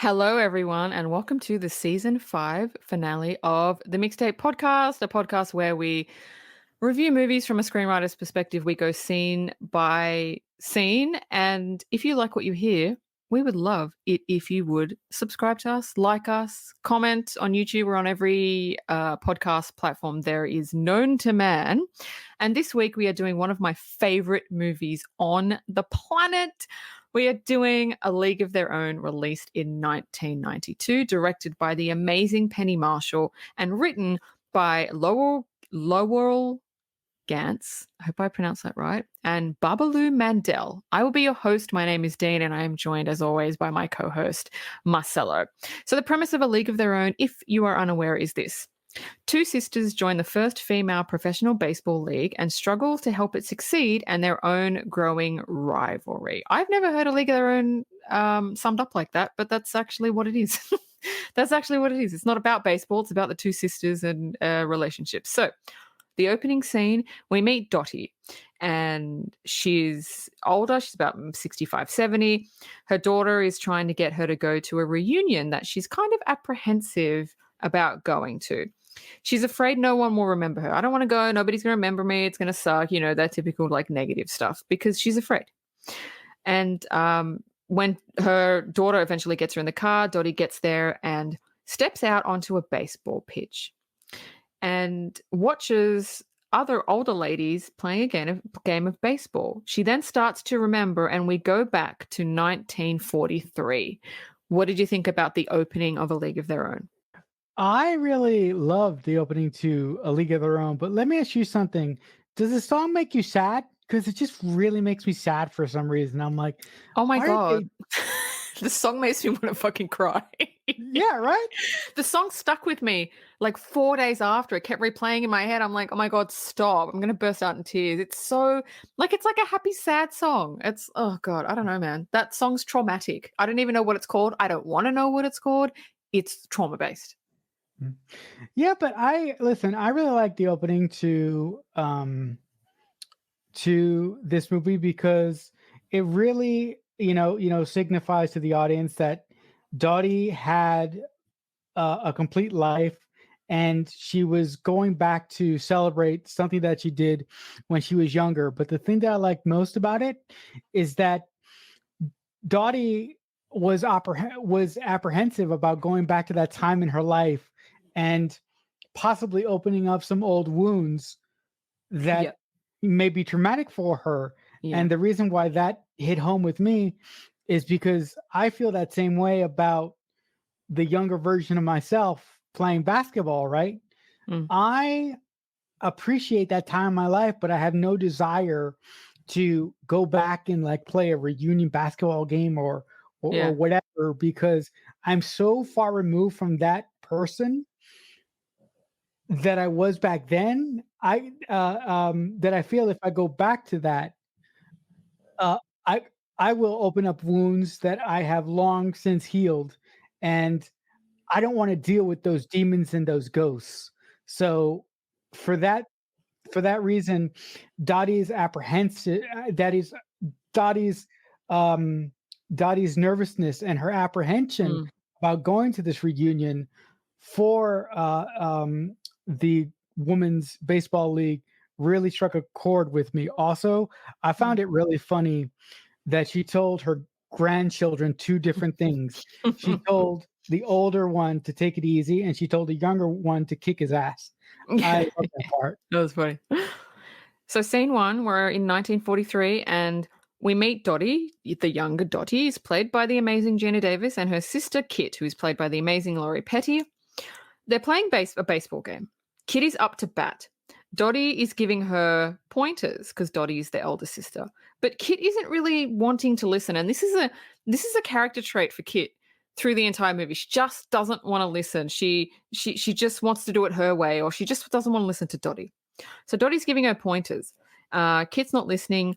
Hello, everyone, and welcome to the season 5 finale of the Mixtape Podcast, a podcast where we review movies from a screenwriter's perspective. We go scene by scene. And if you like what you hear, we would love it if you would subscribe to us, like us, comment on YouTube. We're on every podcast platform there is known to man. And this week we are doing one of my favorite movies on the planet. We are doing A League of Their Own, released in 1992, directed by the amazing Penny Marshall and written by Lowell Gantz, I hope I pronounced that right, and Babalu Mandel. I will be your host. My name is Dean, and I am joined, as always, by my co-host, Marcelo. So the premise of A League of Their Own, if you are unaware, is this. Two sisters join the first female professional baseball league and struggle to help it succeed and their own growing rivalry. I've never heard A League of Their Own summed up like that, but that's actually what it is. That's actually what it is. It's not about baseball. It's about the two sisters and relationships. So the opening scene, we meet Dottie, and she's older. She's about 65, 70. Her daughter is trying to get her to go to a reunion that she's kind of apprehensive about going to. She's afraid no one will remember her. I don't want to go. Nobody's going to remember me. It's going to suck. You know, that typical like negative stuff because she's afraid. And when her daughter eventually gets her in the car, Dottie gets there and steps out onto a baseball pitch and watches other older ladies playing a game of baseball. She then starts to remember, and we go back to 1943. What did you think about the opening of A League of Their Own? I really love the opening to A League of Their Own, but let me ask you something. Does the song make you sad? Because it just really makes me sad for some reason. I'm like, oh my why God. The song makes me want to fucking cry. Yeah, right? The song stuck with me like 4 days after. It kept replaying in my head. I'm like, oh my God, stop. I'm going to burst out in tears. It's so, it's like a happy, sad song. It's, oh God, I don't know, man. That song's traumatic. I don't even know what it's called. I don't want to know what it's called. It's trauma-based. Yeah, but I really like the opening to this movie because it really, signifies to the audience that Dottie had a complete life, and she was going back to celebrate something that she did when she was younger. But the thing that I like most about it is that Dottie was apprehensive about going back to that time in her life and possibly opening up some old wounds that Yep. may be traumatic for her. Yeah. And the reason why that hit home with me is because I feel that same way about the younger version of myself playing basketball, right? Mm. I appreciate that time in my life, but I have no desire to go back and like play a reunion basketball game or Yeah. whatever, because I'm so far removed from that person that I was back then. That I feel if I go back to that, uh, I I will open up wounds that I have long since healed, and I don't want to deal with those demons and those ghosts. So for that for that reason, Dottie's apprehensive. That is Dottie's um, Dottie's nervousness and her apprehension Mm. about going to this reunion for the women's baseball league really struck a chord with me. Also, I found it really funny that she told her grandchildren two different things. She told the older one to take it easy, and she told the younger one to kick his ass. I love that part. That was funny. So scene one, we're in 1943 and we meet Dottie. The younger Dottie is played by the amazing Gina Davis and her sister Kit, who is played by the amazing Laurie Petty. They're playing a baseball game. Kit is up to bat. Dottie is giving her pointers because Dottie is the elder sister. But Kit isn't really wanting to listen. And this is a character trait for Kit through the entire movie. She just doesn't want to listen. She just wants to do it her way, or she just doesn't want to listen to Dottie. So Dottie's giving her pointers. Kit's not listening,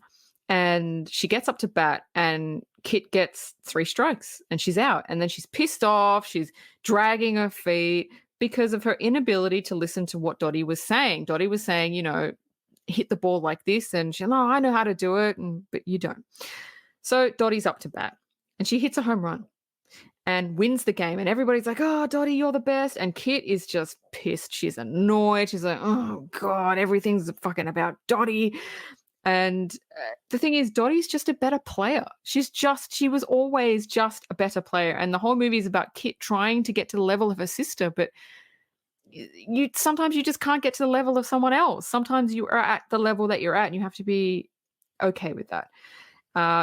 and she gets up to bat, and Kit gets 3 strikes, and she's out. And then she's pissed off. She's dragging her feet because of her inability to listen to what Dottie was saying. Dottie was saying, hit the ball like this, and she's, no, I know how to do it, but you don't. So Dottie's up to bat, and she hits a home run. and wins the game. And everybody's like, "Oh, Dottie, you're the best." And Kit is just pissed. She's annoyed. She's like, "Oh God, everything's fucking about Dottie." And the thing is, Dottie's just a better player. She was always just a better player. And the whole movie is about Kit trying to get to the level of her sister, but you sometimes you just can't get to the level of someone else. Sometimes you are at the level that you're at, and you have to be okay with that.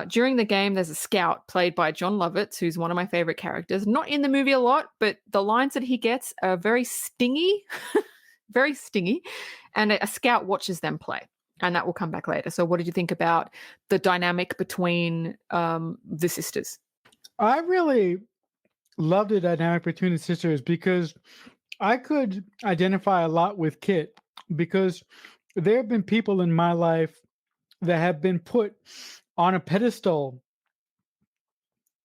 During the game, there's a scout played by John Lovitz, who's one of my favorite characters. Not in the movie a lot, but the lines that he gets are very stingy, very stingy. And a scout watches them play, and that will come back later. So, what did you think about the dynamic between the sisters? I really love the dynamic between the sisters because I could identify a lot with Kit because there have been people in my life that have been put on a pedestal.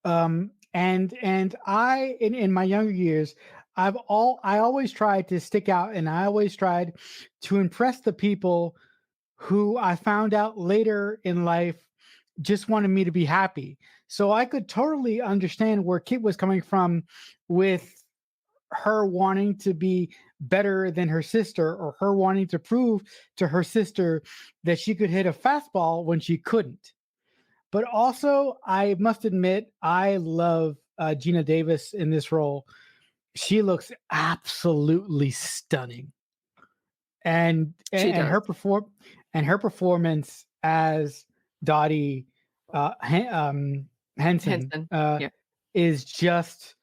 And I in my younger years, I always tried to stick out, and I always tried to impress the people who I found out later in life just wanted me to be happy. So I could totally understand where Kit was coming from with her wanting to be better than her sister, or her wanting to prove to her sister that she could hit a fastball when she couldn't. But also, I must admit, I love Gina Davis in this role. She looks absolutely stunning, and She and does. her performance as Dottie Henson Henson. Yeah. is just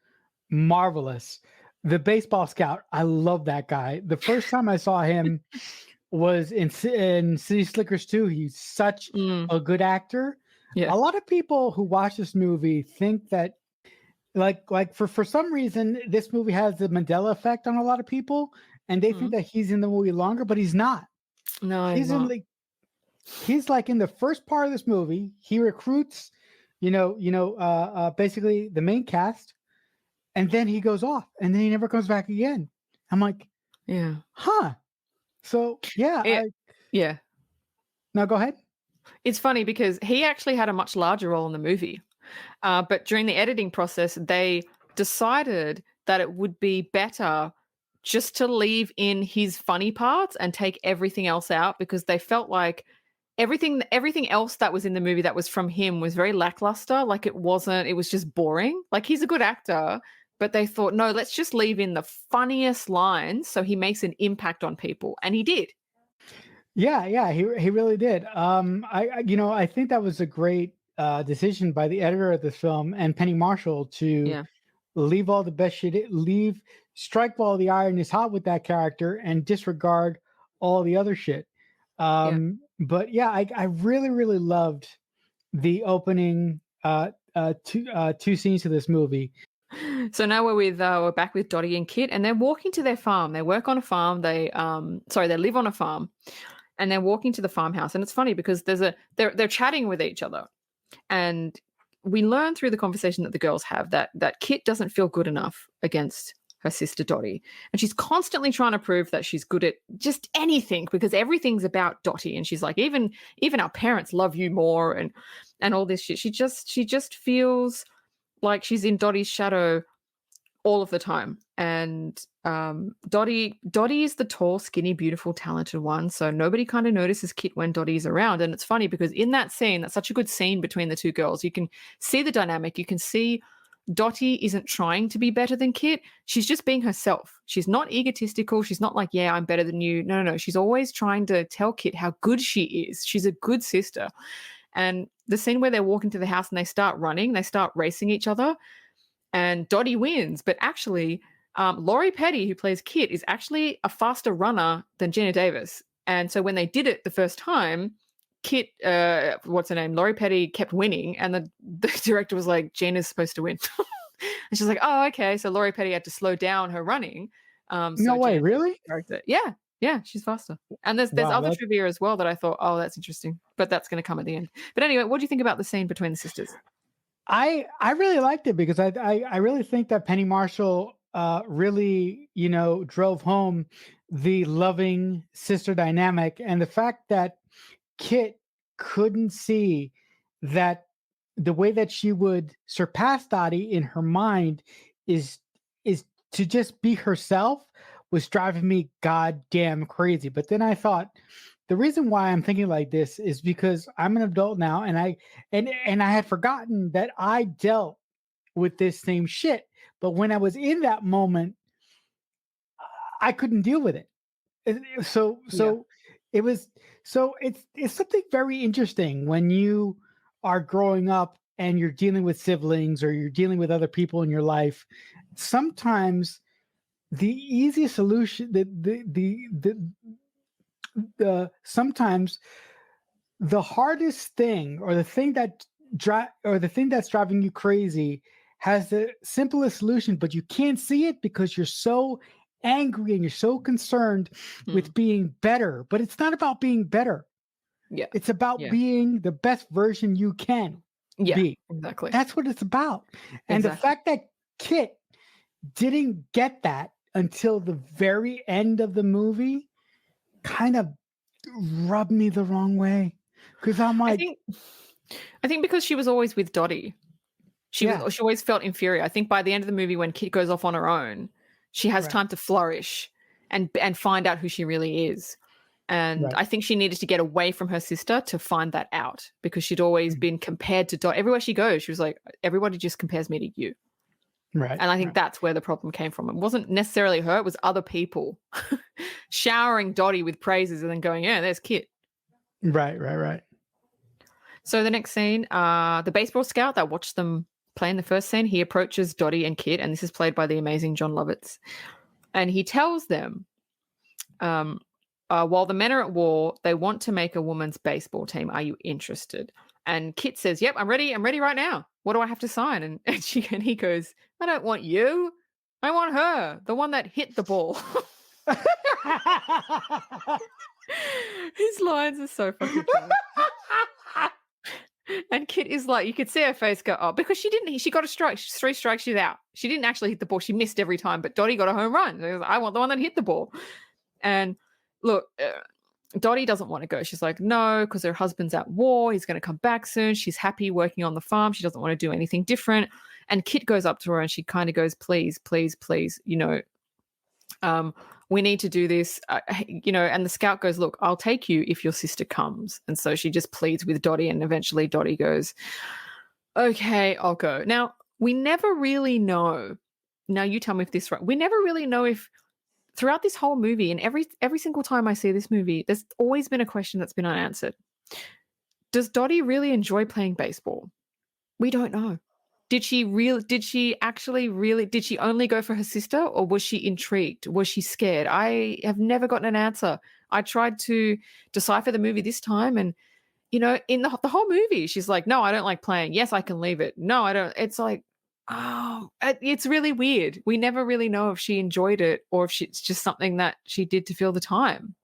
marvelous. The baseball scout, I love that guy. The first time I saw him was in City Slickers 2. He's such Mm, a good actor. yeah. A lot of people who watch this movie think that for some reason this movie has the Mandela effect on a lot of people, and they think Mm. that he's in the movie longer, but he's not. No, he's He's in not. like he's like in the first part of this movie, he recruits, basically the main cast, and then he goes off, and then he never comes back again. I'm like, Yeah. huh. So yeah, Yeah. Yeah. now go ahead. It's funny because he actually had a much larger role in the movie. But during the editing process, they decided that it would be better just to leave in his funny parts and take everything else out, because they felt like everything else that was in the movie that was from him was very lackluster. Like it was just boring. Like, he's a good actor, but they thought, no, let's just leave in the funniest lines so he makes an impact on people. And he did. Yeah, he really did. I think that was a great decision by the editor of this film and Penny Marshall to Yeah. leave all the best shit, strike while the iron is hot with that character and disregard all the other shit. Yeah. But yeah, I really really loved the opening two scenes of this movie. So now we're back with Dottie and Kit, and they're walking to their farm. They work on a farm. They live on a farm, and they're walking to the farmhouse. And it's funny because they're chatting with each other, and we learn through the conversation that the girls have that Kit doesn't feel good enough against her sister Dottie, and she's constantly trying to prove that she's good at just anything, because everything's about Dottie. And she's like, even our parents love you more, and all this shit. She just feels like she's in Dottie's shadow all of the time. And Dottie is the tall, skinny, beautiful, talented one. So nobody kind of notices Kit when Dottie's around. And it's funny because in that scene, that's such a good scene between the two girls. You can see the dynamic. You can see Dottie isn't trying to be better than Kit. She's just being herself. She's not egotistical. She's not like, yeah, I'm better than you. No, no, no. She's always trying to tell Kit how good she is. She's a good sister. And the scene where they're walking to the house and they start running, they start racing each other, and Dottie wins. But actually, Laurie Petty, who plays Kit, is actually a faster runner than Gina Davis. And so when they did it the first time, Kit, what's her name? Laurie Petty kept winning, and the director was like, Gina's supposed to win. And she's like, oh, okay. So Laurie Petty had to slow down her running. No So way, Gina really? character. Yeah. Yeah, she's faster. And there's Wow, other that trivia as well that I thought, oh, that's interesting. But that's going to come at the end. But anyway, what do you think about the scene between the sisters? I really liked it because I really think that Penny Marshall really drove home the loving sister dynamic, and the fact that Kit couldn't see that the way that she would surpass Dottie in her mind is is to just be herself was driving me goddamn crazy. But then I thought the reason why I'm thinking like this is because I'm an adult now, and I had forgotten that I dealt with this same shit. But when I was in that moment, I couldn't deal with it. So Yeah. it was it's something very interesting when you are growing up and you're dealing with siblings or you're dealing with other people in your life. Sometimes the easiest solution the sometimes the hardest thing or the thing that the thing that's driving you crazy has the simplest solution, but you can't see it because you're so angry and you're so concerned Mm. with being better. But it's not about being better. Yeah. It's about Yeah. being the best version you can Yeah. be. Exactly. That's what it's about. And the Exactly. fact that Kit didn't get that until the very end of the movie kind of rubbed me the wrong way. Because I'm I like, think I think because she was always with Dottie. She yeah, always felt inferior. I think by the end of the movie when Kit goes off on her own, she has right, time to flourish and find out who she really is. And right, I think she needed to get away from her sister to find that out because she'd always mm, been compared to Dot. Everywhere she goes, she was like, everybody just compares me to you. right, And I think right, that's where the problem came from. It wasn't necessarily her, it was other people showering Dottie with praises and then going, yeah, there's Kit. right, right, right. So the next scene, the baseball scout that watched them play in the first scene, he approaches Dottie and Kit, and this is played by the amazing John Lovitz. And he tells them, while the men are at war, they want to make a women's baseball team. Are you interested? And Kit says, yep, I'm ready. I'm ready right now. What do I have to sign? And he goes, I don't want you. I want her, the one that hit the ball. His lines are so fucking funny. And Kit is like, you could see her face go, oh, because she got a strike. She's 3 strikes, she's out. She didn't actually hit the ball. She missed every time, but Dottie got a home run. So I want the one that hit the ball. And look, Dottie doesn't want to go. She's like, no, because her husband's at war. He's going to come back soon. She's happy working on the farm. She doesn't want to do anything different. And Kit goes up to her and she kind of goes, please, please, please, we need to do this, and the scout goes, look, I'll take you if your sister comes. And so she just pleads with Dottie, and eventually Dottie goes, okay, I'll go. Now, we never really know. Now, you tell me if this is right. We never really know if throughout this whole movie, and every single time I see this movie, there's always been a question that's been unanswered. Does Dottie really enjoy playing baseball? We don't know. Did she only go for her sister, or was she intrigued? Was she scared? I have never gotten an answer. I tried to decipher the movie this time, and in the whole movie, she's like, no, I don't like playing. Yes, I can leave it. No, I don't. It's like, oh, it's really weird. We never really know if she enjoyed it or if it's just something that she did to fill the time.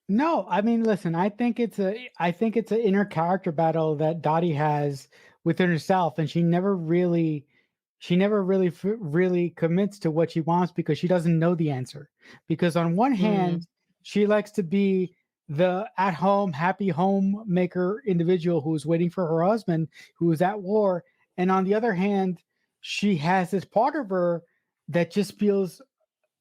No, I mean, listen, I think it's an inner character battle that Dottie has within herself, and she never really commits to what she wants because she doesn't know the answer. Because on one Mm, hand, she likes to be the at-home, happy homemaker individual who's waiting for her husband who is at war, and on the other hand, she has this part of her that just feels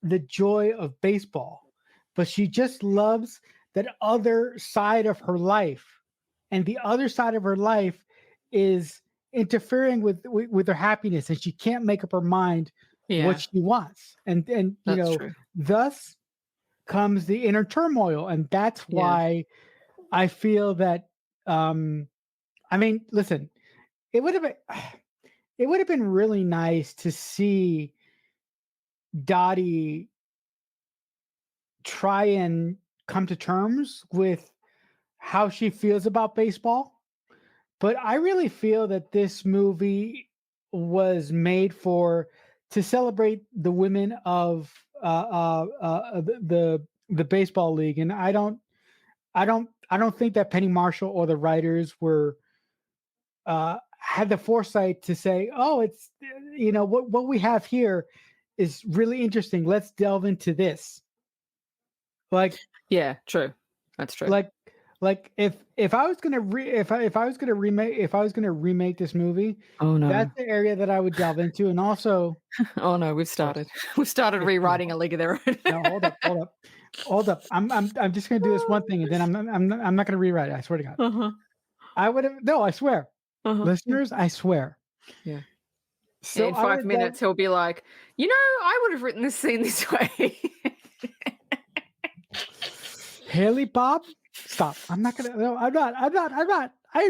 the joy of baseball, but she just loves that other side of her life. And the other side of her life is interfering with her happiness, and she can't make up her mind what yeah, she wants. And that's true. thus comes the inner turmoil. And that's Yeah. why I feel that I mean, listen, it would have been it would have been really nice to see Dottie try and come to terms with how she feels about baseball. But I really feel that this movie was made for to celebrate the women of the baseball league, and I don't think that Penny Marshall or the writers were had the foresight to say, oh, it's what we have here is really interesting. Let's delve into this. Like Yeah, true. That's true. like Like if I was gonna if I was gonna remake this movie, Oh that's no. the area that I would delve into. And also, Oh no, we've yes, started. We've started yes, we have. rewriting A League of Their Own. No, hold up. I'm just gonna do this one thing, and then I'm not gonna rewrite it. I swear to God. Uh-huh. I would have no. I swear, Uh-huh. Yeah. listeners, I swear. Yeah. So In I would 5 have delved. minutes, he'll be like, I would have written this scene this way. Haley Bob, stop. I'm not gonna. No, I'm not. I'm Uh-huh.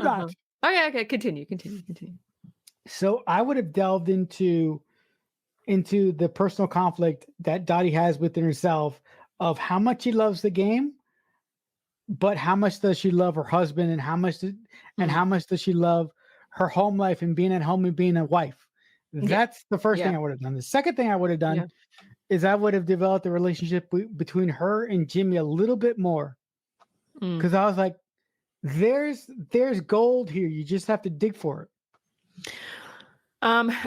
not. Okay. Continue. So I would have delved into the personal conflict that Dottie has within herself of how much she loves the game, but how much does she love her husband, and Mhm. how much does she love her home life and being at home and being a wife. Yeah. That's the first thing Yeah. I would have done. The second thing I would have done Yeah. is I would have developed a relationship between her and Jimmy a little bit more, Mm. because I was like, there's gold here. You just have to dig for it.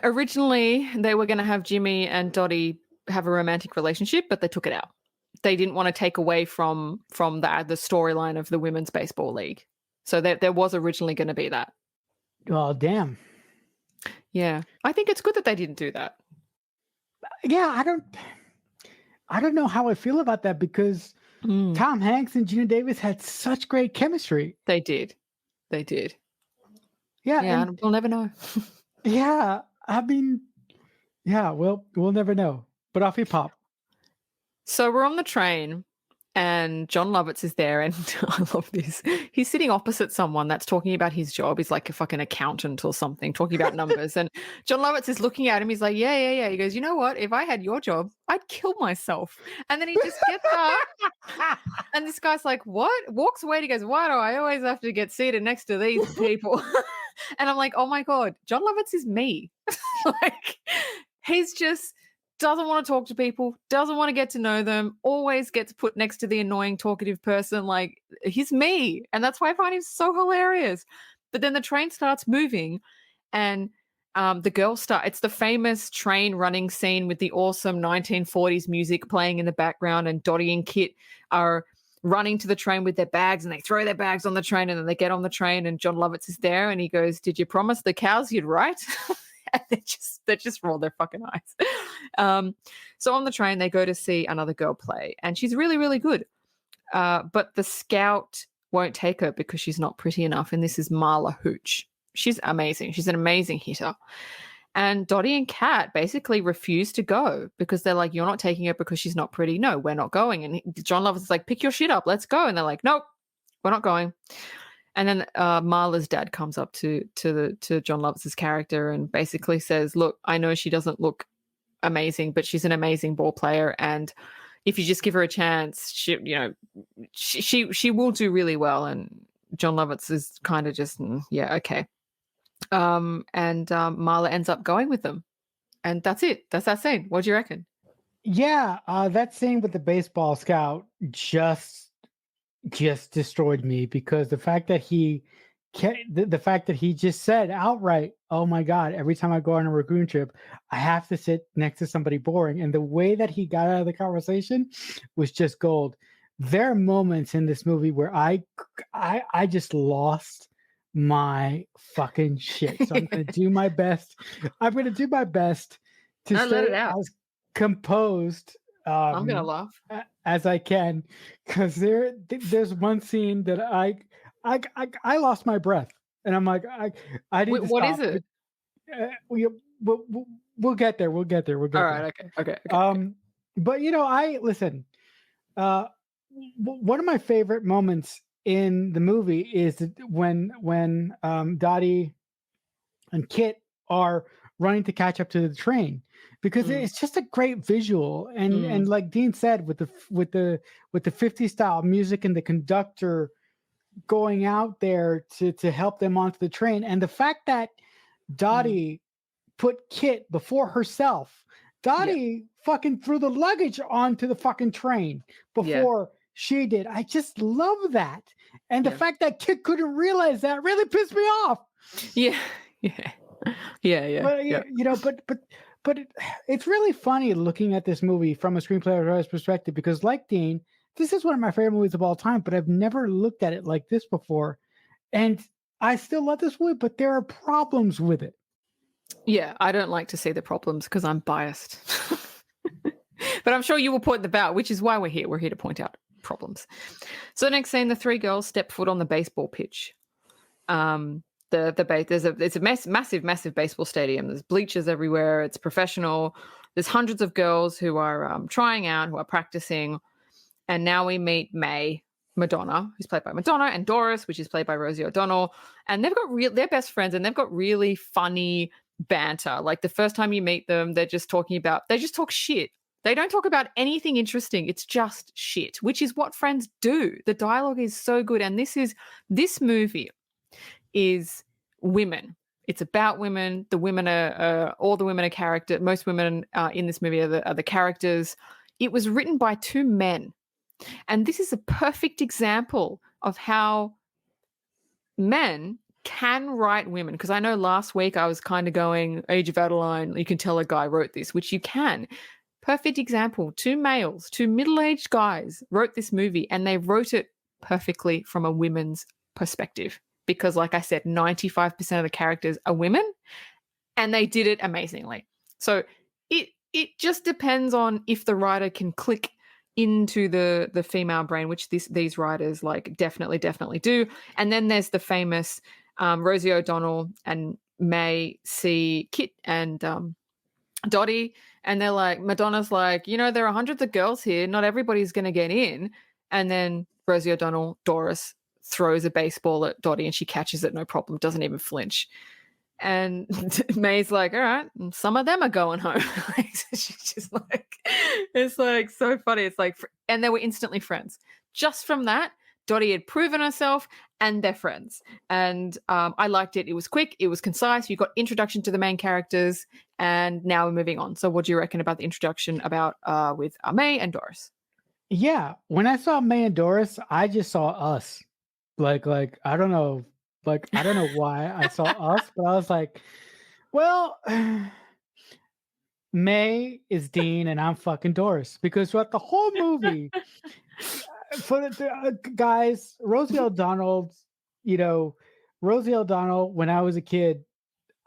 Originally, they were going to have Jimmy and Dottie have a romantic relationship, but they took it out. They didn't want to take away from the storyline of the women's baseball league. So there was originally going to be that. Oh damn. Yeah, I think it's good that they didn't do that. Yeah, I don't know how I feel about that, because Mm, Tom Hanks and Gina Davis had such great chemistry. they did. Yeah, Yeah, and and we'll never know. yeah, I mean, yeah, we'll never know. But off he pop. So we're on the train and John Lovitz is there and I love this. He's sitting opposite someone that's talking about his job. He's like a fucking accountant or something, talking about numbers. And John Lovitz is looking at him. He's like, yeah. He goes, you know what? If I had your job, I'd kill myself. And then he just gets up and this guy's like, what? Walks away and he goes, why do I always have to get seated next to these people? And I'm like, oh my God, John Lovitz is me. Like, he's just doesn't want to talk to people, doesn't want to get to know them, always gets put next to the annoying talkative person. Like, he's me. And that's why I find him so hilarious. But then the train starts moving and the girls start, it's the famous train running scene with the awesome 1940s music playing in the background. And Dottie and Kit are running to the train with their bags and they throw their bags on the train and then they get on the train and John Lovitz is there and he goes, did you promise the cows you'd write? And they just roll their fucking eyes. So on the train, they go to see another girl play, and she's really, really good. But the scout won't take her because she's not pretty enough. And this is Marla Hooch. She's amazing. She's an amazing hitter. And Dottie and Kat basically refuse to go because they're like, you're not taking her because she's not pretty. No, we're not going. And John Lovitz is like, pick your shit up. Let's go. And they're like, nope, we're not going. And then Marla's dad comes up to John Lovitz's character and basically says, look, I know she doesn't look amazing, but she's an amazing ball player. And if you just give her a chance, she will do really well. And John Lovitz is kind of just, yeah, okay. And Marla ends up going with them. And that's it. That's that scene. What do you reckon? Yeah, that scene with the baseball scout just destroyed me, because the fact that the fact that he just said outright, oh my God, every time I go on a raccoon trip, I have to sit next to somebody boring. And the way that he got out of the conversation was just gold. There are moments in this movie where I just lost my fucking shit. So I'm gonna do my best. I'm gonna do my best to No, let stay it out. as composed I'm going to laugh. as I can, because there's one scene that I lost my breath, and I'm like, I need to What is stop. it? We'll get there. We'll get there. We'll get All there. right. Okay. But I listen. One of my favorite moments in the movie is when Dottie and Kit are running to catch up to the train, because it's just a great visual, and like Dean said, with the 50s style music and the conductor going out there to help them onto the train, and the fact that Dottie put Kit before herself. Dottie fucking threw the luggage onto the fucking train before she did. I just love that. And the fact that Kit couldn't realize that really pissed me off. Yeah. But it's really funny looking at this movie from a screenplay writer's perspective, because like Dean, this is one of my favorite movies of all time, but I've never looked at it like this before. And I still love this movie, but there are problems with it. Yeah, I don't like to see the problems because I'm biased. But I'm sure you will point them out, which is why we're here. We're here to point out problems. So next scene, the three girls step foot on the baseball pitch. It's a massive baseball stadium. There's bleachers everywhere. It's professional. There's hundreds of girls who are trying out, who are practicing. And now we meet Madonna, who's played by Madonna, and Doris, which is played by Rosie O'Donnell. And they're best friends, and they've got really funny banter. Like the first time you meet them, they just talk shit. They don't talk about anything interesting. It's just shit, which is what friends do. The dialogue is so good. And this movie is women. It's about women. The women are all the women are character. Most women in this movie are the characters. It was written by two men. And this is a perfect example of how men can write women. Because I know last week I was kind of going, Age of Adeline, you can tell a guy wrote this, which you can. Perfect example. Two males, two middle-aged guys wrote this movie, and they wrote it perfectly from a women's perspective. Because like I said, 95% of the characters are women, and they did it amazingly. So it just depends on if the writer can click into the female brain, which these writers like definitely do. And then there's the famous Rosie O'Donnell and May see Kit and Dottie, and they're like, Madonna's like, there are hundreds of girls here, not everybody's going to get in. And then Rosie O'Donnell, Doris, throws a baseball at Dottie and she catches it, no problem, doesn't even flinch. And May's like, all right, some of them are going home. She's just like, it's like so funny. It's like, and they were instantly friends. Just from that, Dottie had proven herself and they're friends. And I liked it. It was quick. It was concise. You got introduction to the main characters, and now we're moving on. So what do you reckon about the introduction with May and Doris? Yeah. When I saw May and Doris, I just saw us. Like, I don't know. Like, I don't know why I saw us, but I was like, well, May is Dean and I'm fucking Doris. Because throughout the whole movie, for the guys, Rosie O'Donnell, when I was a kid,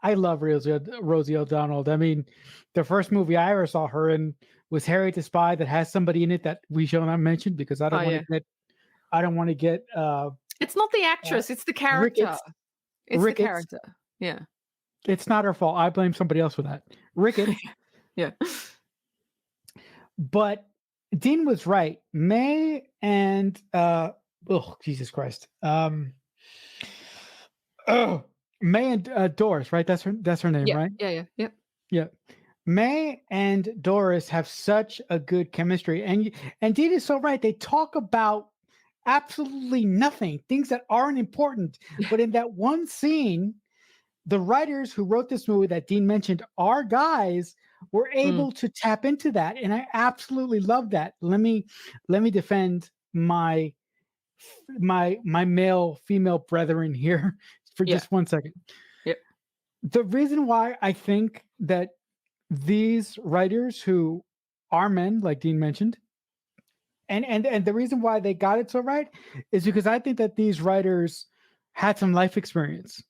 I love Rosie O'Donnell. I mean, the first movie I ever saw her in was Harriet the Spy, that has somebody in it that we shall not mention because I don't want to get it's not the actress, it's the character. It's the character. Yeah. It's not her fault. I blame somebody else for that. Ricketts. Yeah. But Dean was right. May and Jesus Christ. May and Doris, right? That's her name, yeah. right? Yeah. Yeah. May and Doris have such a good chemistry. And Dean is so right. They talk about absolutely nothing, things that aren't important. But in that one scene, the writers who wrote this movie that Dean mentioned, our guys, were able to tap into that. And I absolutely love that. Let me defend my male female brethren here for just 1 second. Yep. The reason why I think that these writers who are men, like Dean mentioned, and the reason why they got it so right is because I think that these writers had some life experience.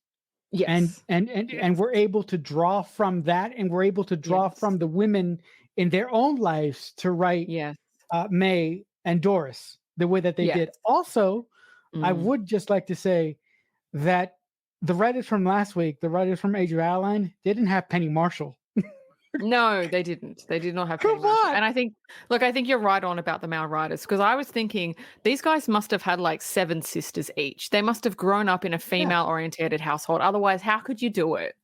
Yes. And we're able to draw from that, and we're able to draw from the women in their own lives to write May and Doris the way that they did. Also, I would just like to say that the writers from last week, the writers from Age of Adeline, didn't have Penny Marshall. No, they didn't. They did not have Penny Marshall. And I think you're right on about the male writers, because I was thinking these guys must have had like 7 sisters each. They must have grown up in a female-oriented household. Otherwise, how could you do it?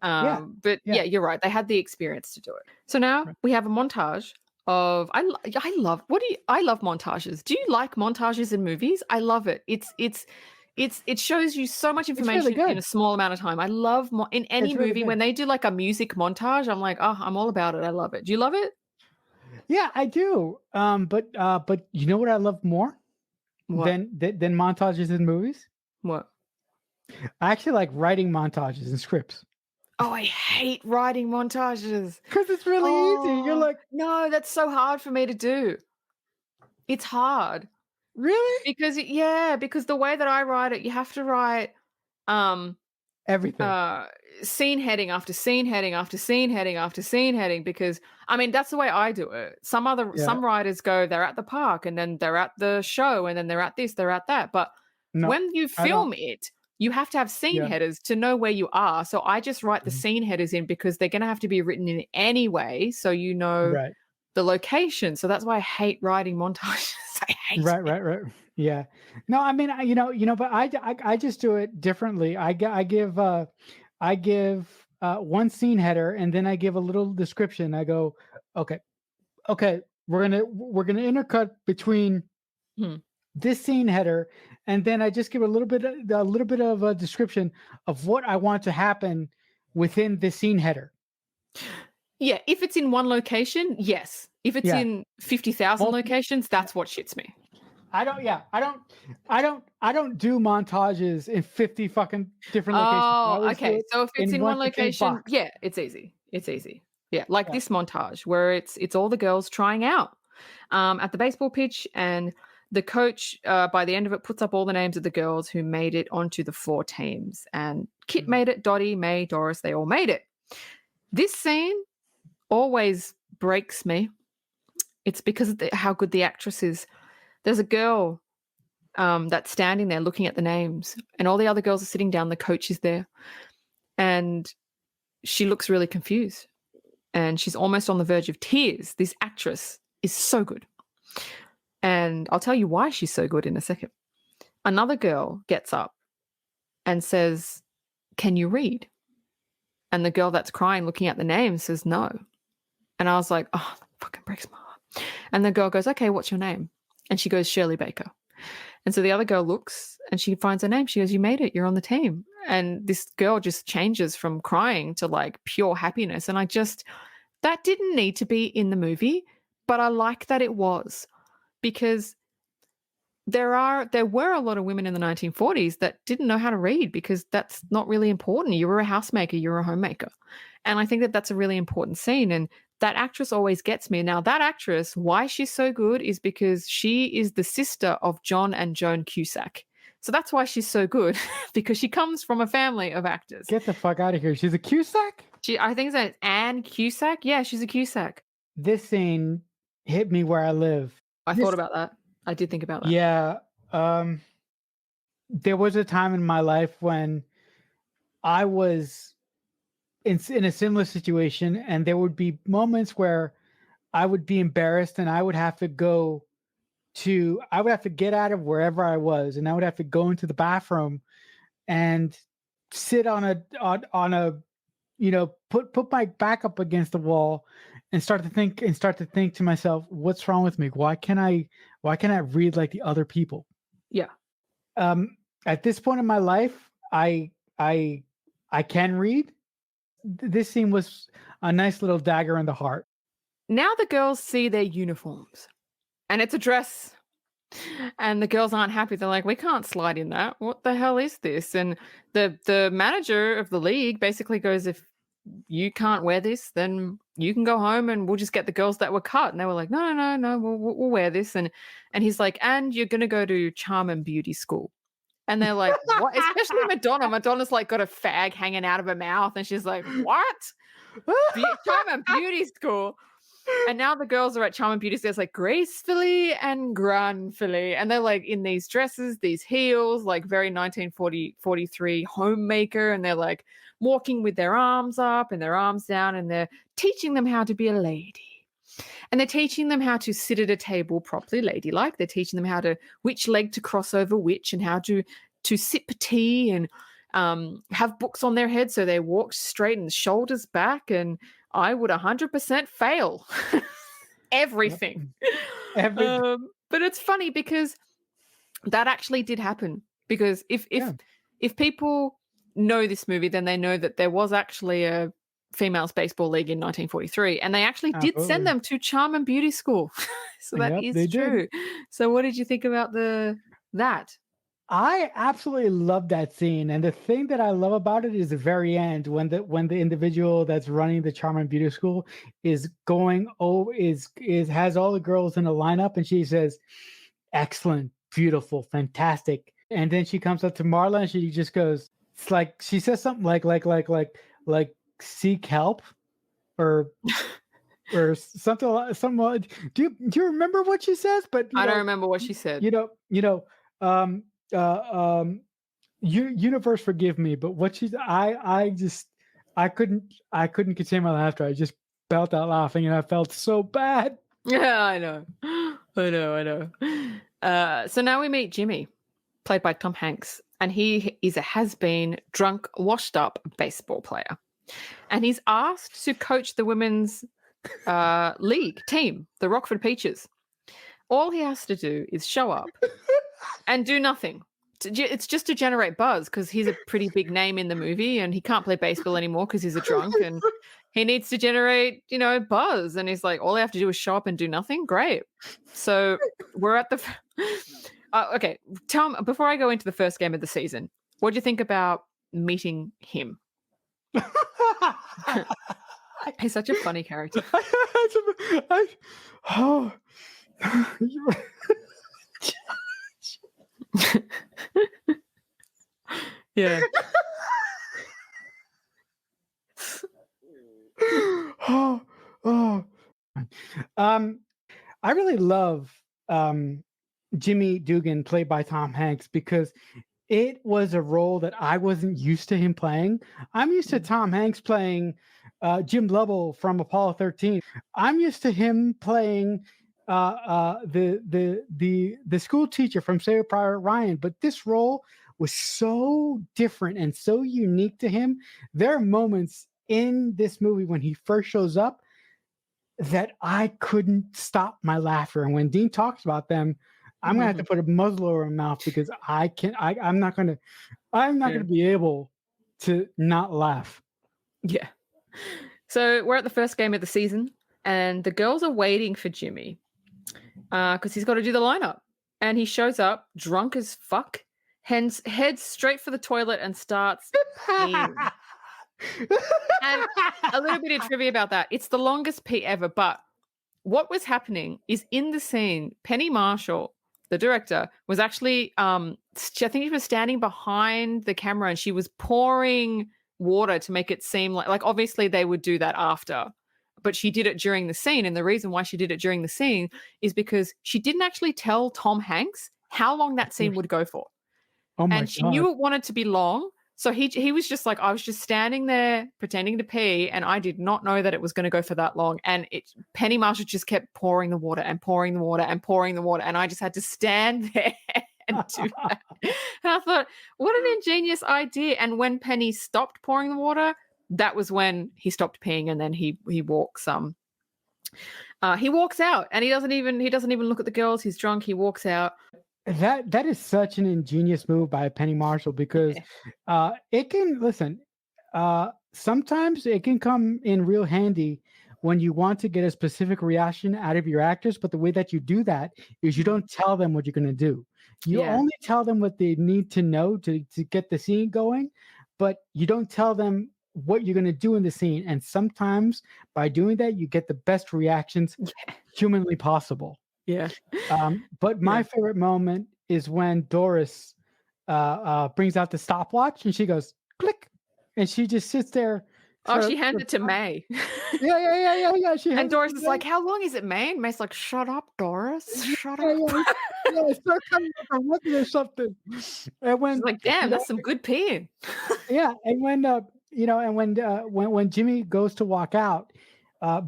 But you're right. They had the experience to do it. So now we have a montage of I love montages. Do you like montages in movies? I love it. It shows you so much information really in a small amount of time. I love in any movie when they do like a music montage. I'm like, oh, I'm all about it. I love it. Do you love it? Yeah, I do. But you know what I love more than montages in movies? What? I actually like writing montages and scripts. Oh, I hate writing montages because it's really easy. You're like, no, that's so hard for me to do. It's hard Really? because the way that I write it, you have to write um Everything. uh scene heading after scene heading after scene heading after scene heading because I mean that's the way I do it. Yeah. Some writers go they're at the park and then they're at the show and then they're at this, they're at that. But No, when you I don't. film it, you have to have scene Yeah. headers to know where you are. So I just write the Mhm. scene headers in because they're going to have to be written in anyway so you know Right. the location. So that's why I hate writing montages. I hate Right, it. right, right. Yeah. No, I mean, but I just do it differently. I give one scene header, and then I give a little description. I go, okay, okay, we're gonna intercut between Hmm. this scene header, and then I just give a little bit of a description of what I want to happen within the scene header. Yeah, if it's in one location, yes. If it's Yeah. in 50,000 Multi locations, that's what shits me. I don't yeah, I don't do montages in 50 fucking different locations. I Oh, always do okay. it So if it's in in one one contained location, box. yeah, it's easy. It's easy. Yeah, like Yeah. this montage where it's all the girls trying out at the baseball pitch, and the coach by the end of it puts up all the names of the girls who made it onto the 4 teams. And Kit Mhm. made it, Dottie, May, Doris, they all made it. This scene always breaks me. It's because of how good the actress is. There's a girl that's standing there looking at the names, and all the other girls are sitting down. The coach is there, and she looks really confused, and she's almost on the verge of tears. This actress is so good, and I'll tell you why she's so good in a second. Another girl gets up and says, "Can you read?" And the girl that's crying, looking at the names, says, "No." And I was like, "Oh, that fucking breaks my heart." And the girl goes, "Okay, what's your name?" And she goes, "Shirley Baker." And so the other girl looks and she finds her name. She goes, "You made it. You're on the team." And this girl just changes from crying to like pure happiness. And that didn't need to be in the movie, but I like that it was because there were a lot of women in the 1940s that didn't know how to read because that's not really important. You were a housemaker, you were a homemaker. And I think that that's a really important scene. And that actress always gets me. Now, that actress, why she's so good is because she is the sister of John and Joan Cusack. So that's why she's so good because she comes from a family of actors. Get the fuck out of here. She's a Cusack? I think it's Anne Cusack. Yeah, she's a Cusack. This scene hit me where I live. I thought This about that. I did think about that. Yeah, there was a time in my life when I was in a similar situation, and there would be moments where I would be embarrassed, and I would have to get out of wherever I was, and I would have to go into the bathroom and sit on a put my back up against the wall and start to think to myself, what's wrong with me? Why can't I read like the other people? Yeah. At this point in my life, I I can read. This scene was a nice little dagger in the heart. Now the girls see their uniforms and it's a dress. And the girls aren't happy. They're like, "We can't slide in that. What the hell is this?" And the manager of the league basically goes, "If you can't wear this, then you can go home and we'll just get the girls that were cut." And they were like, "No, no, no, no, we'll wear this." And he's like, "And you're gonna go to charm and beauty school." And they're like, "What?" Especially Madonna. Madonna's like got a fag hanging out of her mouth, and she's like, "What? Charm and beauty school?" And now the girls are at Charm and Beauty Stairs like gracefully and grandfully. And they're like in these dresses, these heels, like very 1943 homemaker. And they're like walking with their arms up and their arms down. And they're teaching them how to be a lady. And they're teaching them how to sit at a table properly ladylike. They're teaching them how to which leg to cross over which and how to sip tea and have books on their head so they walk straight and shoulders back. And I would 100% fail Yep. everything. Every But it's funny because that actually did happen. Because Yeah, if people know this movie, then they know that there was actually a females baseball league in 1943, and they actually did send absolutely. them to charm and beauty school. So that Yep, is they did. true. So what did you think about that? I absolutely love that scene, and the thing that I love about it is the very end when the individual that's running the Charm and Beauty School is going oh is has all the girls in a lineup, and she says, "Excellent, beautiful, fantastic," and then she comes up to Marla and she just goes, it's like she says something like seek help or do you remember what she says? But I don't remember what she said. you know, you know, um, um, universe forgive me, but what she's I just I couldn't contain my laughter. I just felt out laughing and I felt so bad. Yeah, I know. I know. So now we meet Jimmy, played by Tom Hanks, and he is a has-been, drunk, washed-up baseball player. And he's asked to coach the women's league team, the Rockford Peaches. All he has to do is show up and do nothing. It's just to generate buzz because he's a pretty big name in the movie and he can't play baseball anymore because he's a drunk and he needs to generate, buzz. And he's like, all I have to do is show up and do nothing. Great. So we're at the. Okay. Tell me, before I go into the first game of the season, what do you think about meeting him? He's such a funny character. Oh. Yeah. oh. I really love Jimmy Dugan, played by Tom Hanks, because it was a role that I wasn't used to him playing. I'm used to Tom Hanks playing Jim Lovell from Apollo 13. I'm used to him playing the school teacher from Saving Private Ryan, but this role was so different and so unique to him. There are moments in this movie when he first shows up that I couldn't stop my laughter. And when Dean talks about them, I'm gonna have to put a muzzle over my mouth because I'm not gonna be able to not laugh. Yeah. So we're at the first game of the season, and the girls are waiting for Jimmy because he's got to do the lineup. And he shows up drunk as fuck, heads straight for the toilet and starts peeing. And a little bit of trivia about that. It's the longest pee ever, but what was happening is in the scene, Penny Marshall, the director, was actually, I think she was standing behind the camera and she was pouring water to make it seem like obviously they would do that after, but she did it during the scene. And the reason why she did it during the scene is because she didn't actually tell Tom Hanks how long that scene would go for. Oh my and she God. knew it wanted to be long. So he was just like, I was just standing there pretending to pee, and I did not know that it was going to go for that long. And Penny Marshall just kept pouring the water and pouring the water and pouring the water, and I just had to stand there and do that. And I thought, what an ingenious idea. And when Penny stopped pouring the water, that was when he stopped peeing, and then he walks he walks out, and he doesn't even look at the girls. He's drunk. He walks out. That is such an ingenious move by Penny Marshall because it can listen. Sometimes it can come in real handy when you want to get a specific reaction out of your actors. But the way that you do that is you don't tell them what you're going to do. You only tell them what they need to know to get the scene going, but you don't tell them what you're going to do in the scene. And sometimes by doing that, you get the best reactions humanly possible. Yeah. But my favorite moment is when Doris brings out the stopwatch and she goes click, and she just sits there. She handed it to May. Yeah. And Doris is like, "How long is it, May?" And May's like, "Shut up, Doris. Shut up." Start coming from looking or something. And when she's like, "Damn, that's some good peeing." Yeah, and when Jimmy goes to walk out,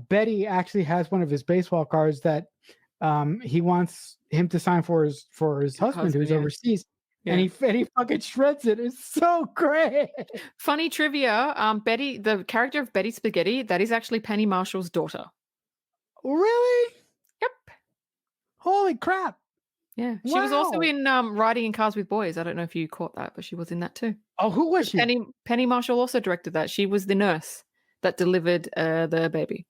Betty actually has one of his baseball cards that he wants him to sign for his husband who's overseas, and he fucking shreds it. It's so great. Funny trivia: Betty, the character of Betty Spaghetti, that is actually Penny Marshall's daughter. Really? Yep. Holy crap! Yeah, she was also in Riding in Cars with Boys. I don't know if you caught that, but she was in that too. Oh, who was she? Penny Marshall also directed that. She was the nurse that delivered the baby.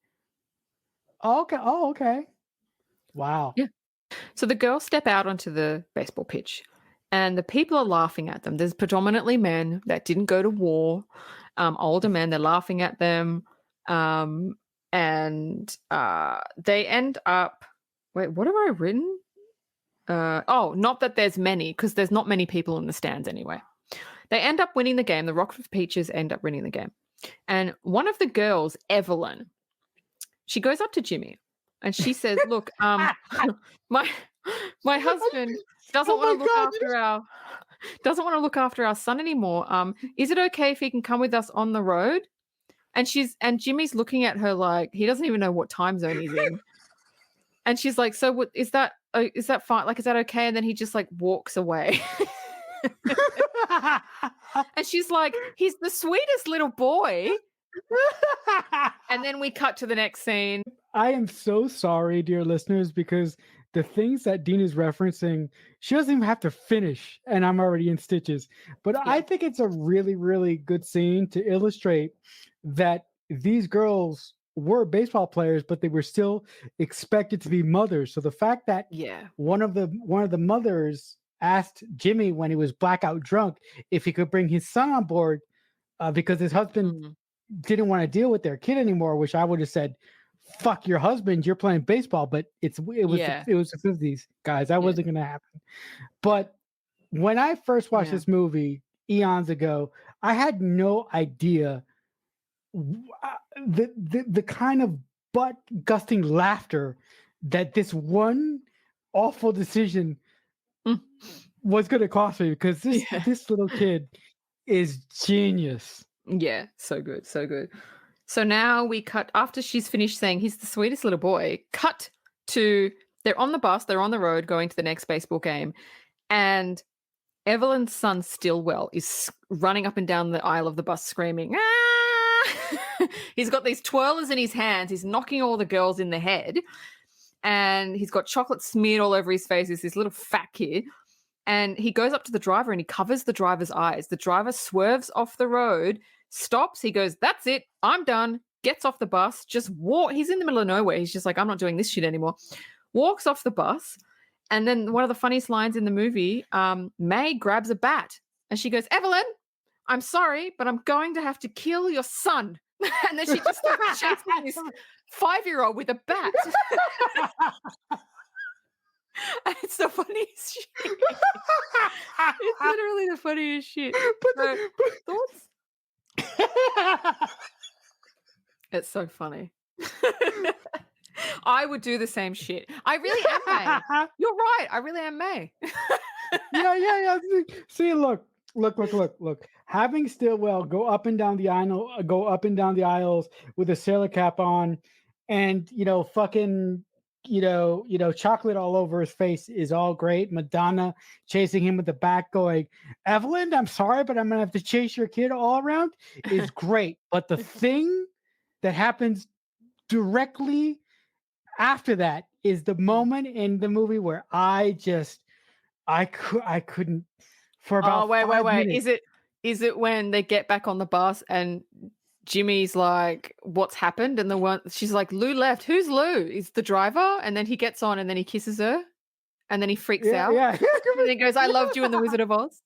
Oh, okay. Wow. Yeah. So the girls step out onto the baseball pitch, and the people are laughing at them. There's predominantly men that didn't go to war, older men. They're laughing at them, and they end up. Wait, what have I written? Not that there's many, because there's not many people in the stands anyway. They end up winning the game. The Rockford Peaches end up winning the game, and one of the girls, Evelyn, she goes up to Jimmy, and she says, "Look, my husband doesn't want to look after our son anymore. Is it okay if he can come with us on the road?" And Jimmy's looking at her like he doesn't even know what time zone he's in. And she's like, "So what is that? Is that fine? Like, is that okay?" And then he just like walks away. And she's like, "He's the sweetest little boy." And then we cut to the next scene. I am so sorry, dear listeners, because the things that Dean is referencing, she doesn't even have to finish, and I'm already in stitches. But I think it's a really, really good scene to illustrate that these girls were baseball players, but they were still expected to be mothers. So the fact that one of the mothers asked Jimmy when he was blackout drunk if he could bring his son on board because his husband didn't want to deal with their kid anymore, which I would have said, "Fuck your husband, you're playing baseball." But it was the 50s, guys. That wasn't gonna happen. But when I first watched this movie eons ago, I had no idea the kind of butt gusting laughter that this one awful decision was going to cost me, because this little kid is genius. Yeah, so good, so good. So now we cut, after she's finished saying he's the sweetest little boy, cut to they're on the bus, they're on the road going to the next baseball game, and Evelyn's son Stillwell is running up and down the aisle of the bus screaming, "Ah!" He's got these twirlers in his hands. He's knocking all the girls in the head, and he's got chocolate smeared all over his face. He's this little fat kid, and he goes up to the driver and he covers the driver's eyes. The driver swerves off the road, stops. He goes, "That's it. I'm done." Gets off the bus, just walk. He's in the middle of nowhere. He's just like, "I'm not doing this shit anymore." Walks off the bus. And then one of the funniest lines in the movie, May grabs a bat and she goes, "Evelyn, I'm sorry, but I'm going to have to kill your son." And then she just starts chasing this 5-year-old with a bat. And it's the funniest shit. It's literally the funniest shit. Thoughts? It's so funny. I would do the same shit. I really am May. You're right. I really am May. Yeah. See, look. Having Stillwell go up and down the aisles with a sailor cap on, and fucking chocolate all over his face is all great. Madonna chasing him with the bat, going, "Evelyn, I'm sorry, but I'm gonna have to chase your kid all around," is great. But the thing that happens directly after that is the moment in the movie where I couldn't for about wait. 5 minutes. Is it when they get back on the bus and Jimmy's like, "What's happened?" And she's like, "Lou left." Who's Lou? Is the driver? And then he gets on and then he kisses her and then he freaks out. Yeah. And then he goes, "I loved you in The Wizard of Oz."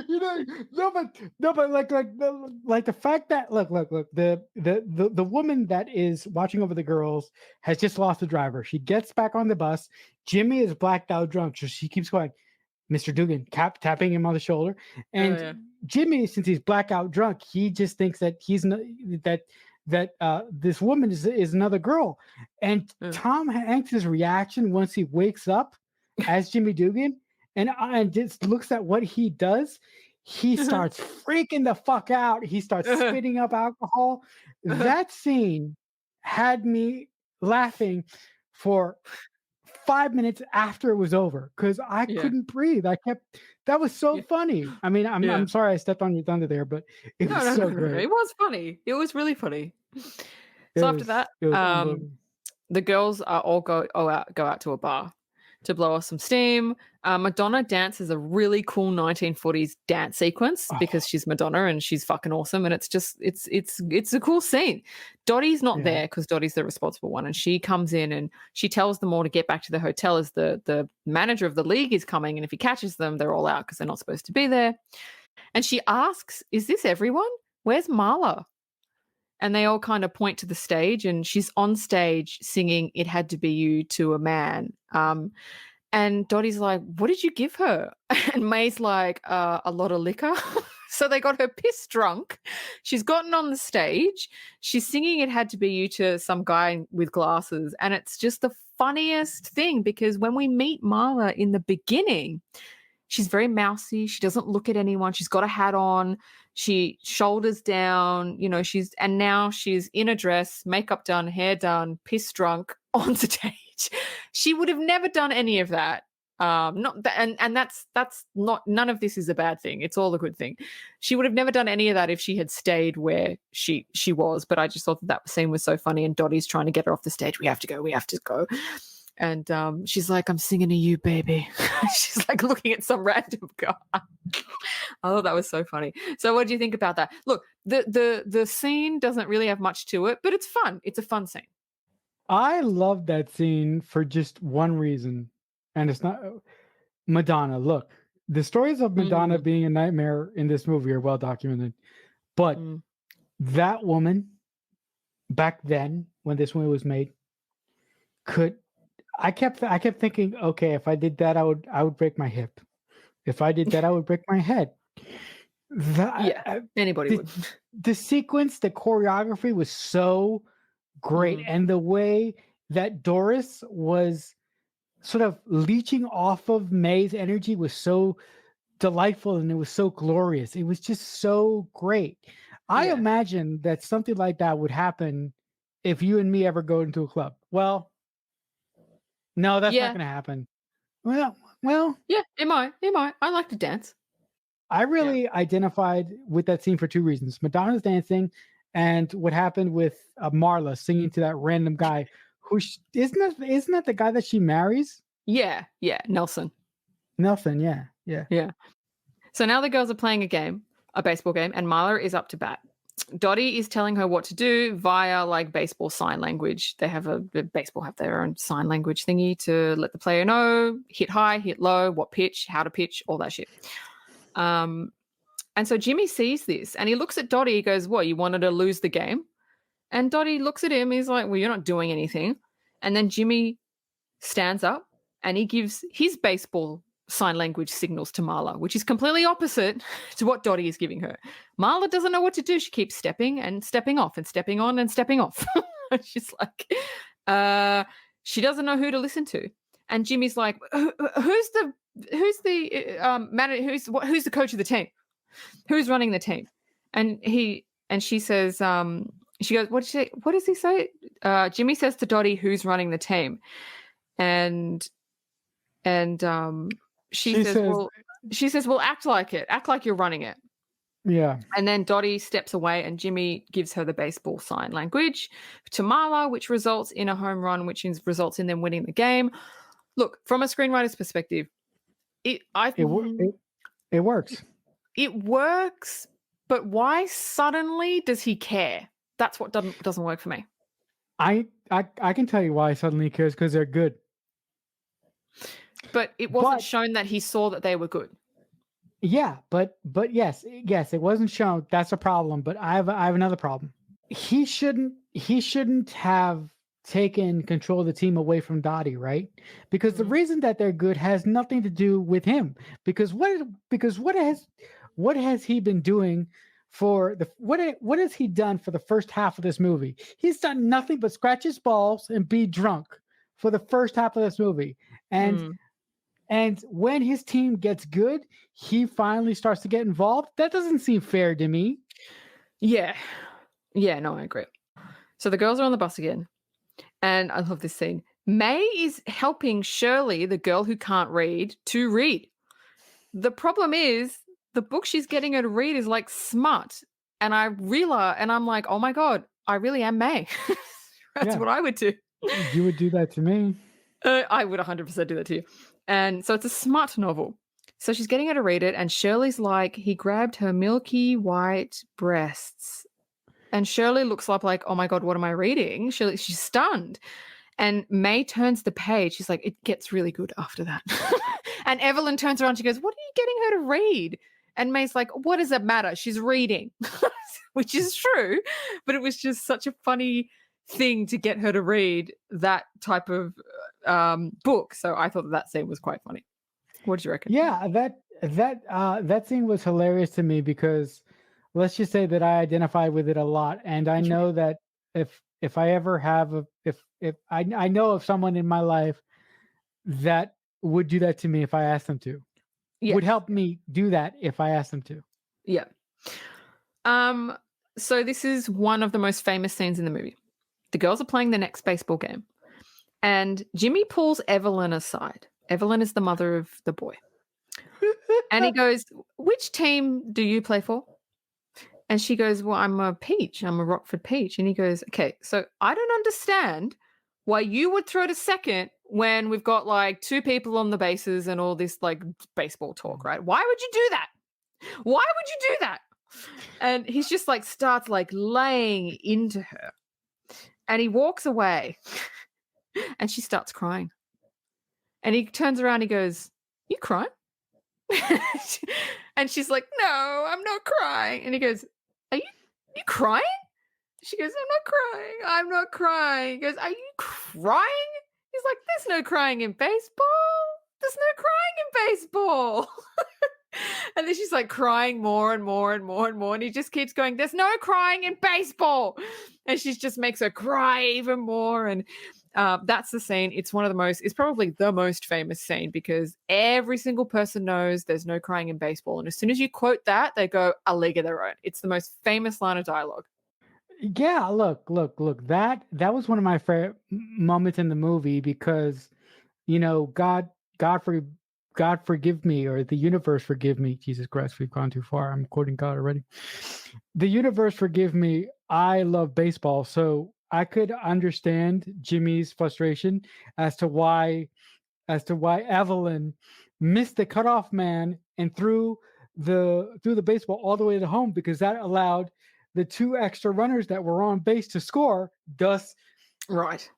No, but like the fact that look, the woman that is watching over the girls has just lost the driver. She gets back on the bus. Jimmy is blacked out drunk, so she keeps going, "Mr. Dugan," tapping him on the shoulder. And Jimmy, since he's blackout drunk, he just thinks that this woman is another girl. And Tom Hanks' reaction once he wakes up as Jimmy Dugan and just looks at what he does, he starts freaking the fuck out. He starts spitting up alcohol. That scene had me laughing for 5 minutes after it was over, because I couldn't breathe. That was so funny. I mean, I'm sorry I stepped on your thunder there, but it was so great. It was funny. It was really funny. So after that, the girls are all go out to a bar to blow off some steam. Madonna dances a really cool 1940s dance sequence because Oh, she's Madonna and she's fucking awesome, and it's just it's a cool scene. Dottie's not yeah. there because Dottie's the responsible one, and she comes in and she tells them all to get back to the hotel as the manager of the league is coming, and if he catches them, they're all out because they're not supposed to be there. And she asks, "Is this everyone? Where's Marla?" And they all kind of point to the stage, and she's on stage singing "It Had to Be You" to a man. And Dottie's like, "What did you give her?" And May's like, "A lot of liquor." So they got her pissed drunk. She's gotten on the stage. She's singing "It Had to Be You" to some guy with glasses. And it's just the funniest thing because when we meet Marla in the beginning, she's very mousy. She doesn't look at anyone. She's got a hat on. She shoulders down, and now she's in a dress, makeup done, hair done, piss drunk on stage. She would have never done any of that. Not that, and that's not, none of this is a bad thing. It's all a good thing. She would have never done any of that if she had stayed where she was. But I just thought that scene was so funny. And Dottie's trying to get her off the stage. We have to go. We have to go. And she's like, "I'm singing to you, baby." She's like looking at some random guy. I thought that was so funny. So what do you think about that? Look, the scene doesn't really have much to it, but it's fun. It's a fun scene. I love that scene for just one reason, and it's not Madonna. Look, the stories of Madonna Mm, being a nightmare in this movie are well documented, but mm. that woman back then, when this movie was made, could I kept thinking, okay, if I did that, I would break my hip. If I did that, I would break my head. Yeah, anybody The, would. the sequence, the choreography was so great, Mm, and the way that Doris was sort of leeching off of May's energy was so delightful, and it was so glorious. It was just so great. I yeah. imagine that something like that would happen if you and me ever go into a club. Well, no, that's not Yeah. going to happen. Well, Yeah, it might. It might. I like to dance. I Yeah. really identified with that scene for two reasons: Madonna's dancing, and what happened with Marla singing to that random guy who isn't that the guy that she marries? Yeah. Yeah. Nelson. Nelson, yeah, yeah. Yeah. So now the girls are playing a baseball game, and Marla is up to bat. Dottie is telling her what to do via like baseball sign language. They have baseball have their own sign language thingy to let the player know hit high, hit low, what pitch, how to pitch, all that shit. And so Jimmy sees this and he looks at Dottie. He goes, "What, you wanted to lose the game?" And Dottie looks at him. He's like, "Well, you're not doing anything." And then Jimmy stands up and he gives his baseball sign language signals to Marla, which is completely opposite to what Dottie is giving her. Marla doesn't know what to do. She keeps stepping and stepping off and stepping on and stepping off. She's like, she doesn't know who to listen to. And Jimmy's like, who's the manager? Who's the coach of the team? Who's running the team? And she says, she goes, what does he say? Jimmy says to Dottie, "Who's running the team?" And She says, she says, "Well, act like it. Act like you're running it." yeah, And then Dottie steps away and Jimmy gives her the baseball sign language to Marla, which results in a home run, results in them winning the game. Look, from a screenwriter's perspective, it it works. works, but why suddenly does he care? That's what doesn't work for me. I can tell you why suddenly cares, because they're good. But it wasn't But shown that he saw that they were good. yeah, but yes, it wasn't shown. That's a problem. But I have another problem. He shouldn't have taken control of the team away from Dottie, right? Because the Mhm. reason that they're good has nothing to do with him. Because what has he been doing for the what has he done for the first half of this movie? He's done nothing but scratch his balls and be drunk for the first half of this movie. And Mm. and when his team gets good, he finally starts to get involved. That doesn't seem fair to me. Yeah. Yeah, no, I agree. So the girls are on the bus again. And I love this scene. May is helping Shirley, the girl who can't read, to read. The problem is the book she's getting her to read is like smut. And I'm like, oh my God, I really am May. That's Yeah, what I would do. you would do that to me. I would 100% do that too. And so it's a smut novel. So she's getting her to read it, and Shirley's like, he grabbed her milky white breasts. And Shirley looks up like, oh my God, what am I reading? She's stunned. And May turns the page. She's like, it gets really good after that. And Evelyn turns around. She goes, what are you getting her to read? And May's like, what does it matter? She's reading, which is true. But it was just such a funny thing to get her to read that type of book. So I thought that scene was quite funny. What do you reckon? Yeah, that scene was hilarious to me because let's just say that I identify with it a lot, and I know that if I ever have if I know of someone in my life that would do that to me if I asked them to, would Yes. help me do that if I asked them to. Yeah. So this is one of the most famous scenes in the movie. The girls are playing the next baseball game, and Jimmy pulls Evelyn aside. Evelyn is the mother of the boy. And he goes, which team do you play for? And she goes, well, I'm a Peach. I'm a Rockford Peach. And he goes, okay, so I don't understand why you would throw to second when we've got like two people on the bases and all this like baseball talk, right? Why would you do that? Why would you do that? And he's just like starts like laying into her. And he walks away and she starts crying. And he turns around, he goes, you crying? And she's like, no, I'm not crying. And he goes, are you crying? She goes, I'm not crying. I'm not crying. He goes, are you crying? He's like, there's no crying in baseball. There's no crying in baseball. And then she's like crying more and more and more and more. And he just keeps going, there's no crying in baseball. And she just makes her cry even more. And that's the scene. It's probably the most famous scene because every single person knows there's no crying in baseball. And as soon as you quote that, they go, a league of their own. It's the most famous line of dialogue. Yeah, look. That was one of my favorite moments in the movie because, God forgive me, or the universe forgive me. Jesus Christ, we've gone too far. I'm quoting God already. The universe forgive me. I love baseball, so I could understand Jimmy's frustration as to why Evelyn missed the cutoff man and threw the baseball all the way to home because that allowed the two extra runners that were on base to score, thus Right.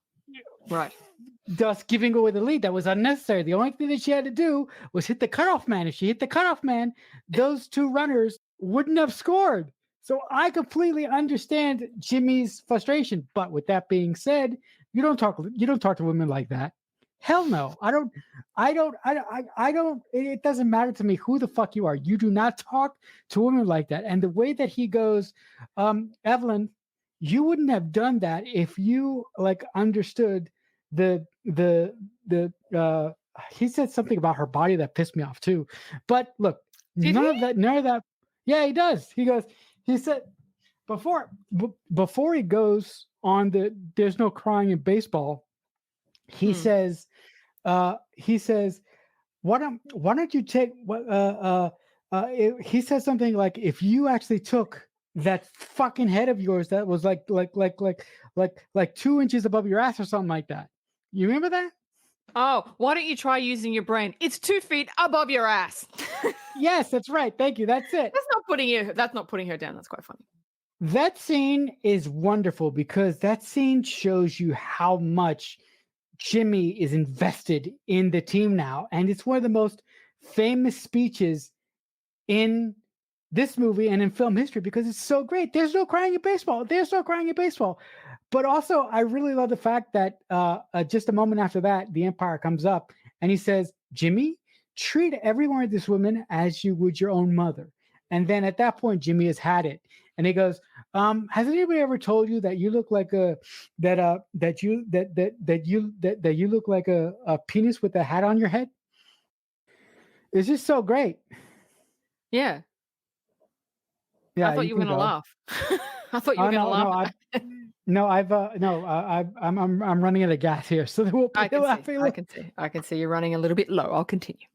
giving away the lead. That was unnecessary. The only thing that she had to do was hit the cutoff man. If she hit the cutoff man, those two runners wouldn't have scored. So I completely understand Jimmy's frustration. But with that being said, you don't talk to women like that. Hell no. I don't. It doesn't matter to me who the fuck you are. You do not talk to women like that. And the way that he goes, Evelyn, you wouldn't have done that if you like understood the he said something about her body that pissed me off too. But look, none of that. Yeah, he does. He said before he goes on there's no crying in baseball. He says, why don't you take what he says something like, if you actually took that fucking head of yours that was like 2 inches above your ass or something like that. You remember that? Oh, why don't you try using your brain? It's 2 feet above your ass. Yes, that's right. Thank you. That's it. That's not putting her down. That's quite funny. That scene is wonderful because that scene shows you how much Jimmy is invested in the team now. And it's one of the most famous speeches in this movie and in film history because it's so great. There's no crying in baseball. There's no crying in baseball. But also, I really love the fact that just a moment after that, the Empire comes up and he says, Jimmy, treat every one of these women as you would your own mother. And then at that point, Jimmy has had it. And he goes, has anybody ever told you that you look like that you look like a penis with a hat on your head? It's just so great. Yeah. Yeah, I thought you were gonna laugh. I thought you were gonna laugh. I'm running out of gas here, so there will be laughing. I can see you're running a little bit low. I'll continue.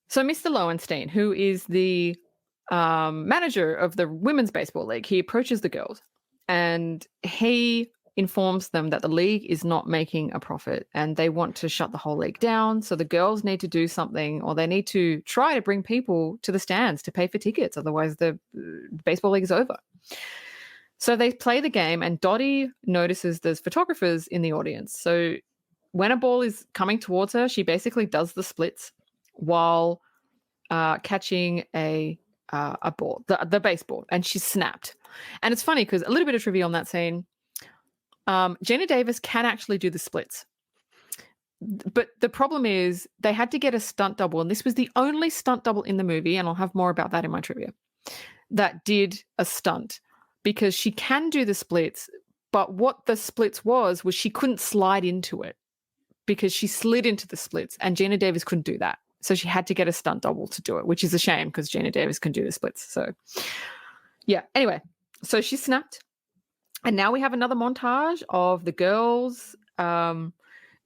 So Mr. Lowenstein, who is the manager of the women's baseball league, he approaches the girls and he informs them that the league is not making a profit and they want to shut the whole league down. So the girls need to do something, or they need to try to bring people to the stands to pay for tickets. Otherwise, the baseball league is over. So they play the game, and Dottie notices there's photographers in the audience. So when a ball is coming towards her, she basically does the splits while catching a ball, the baseball, and she's snapped. And it's funny because a little bit of trivia on that scene. Gina Davis can actually do the splits. But the problem is they had to get a stunt double, and this was the only stunt double in the movie, and I'll have more about that in my trivia, that did a stunt, because she can do the splits, but what the splits was she couldn't slide into it because she slid into the splits, and Gina Davis couldn't do that. So she had to get a stunt double to do it, which is a shame because Gina Davis can do the splits. So yeah, anyway, so she snapped. And now we have another montage of the girls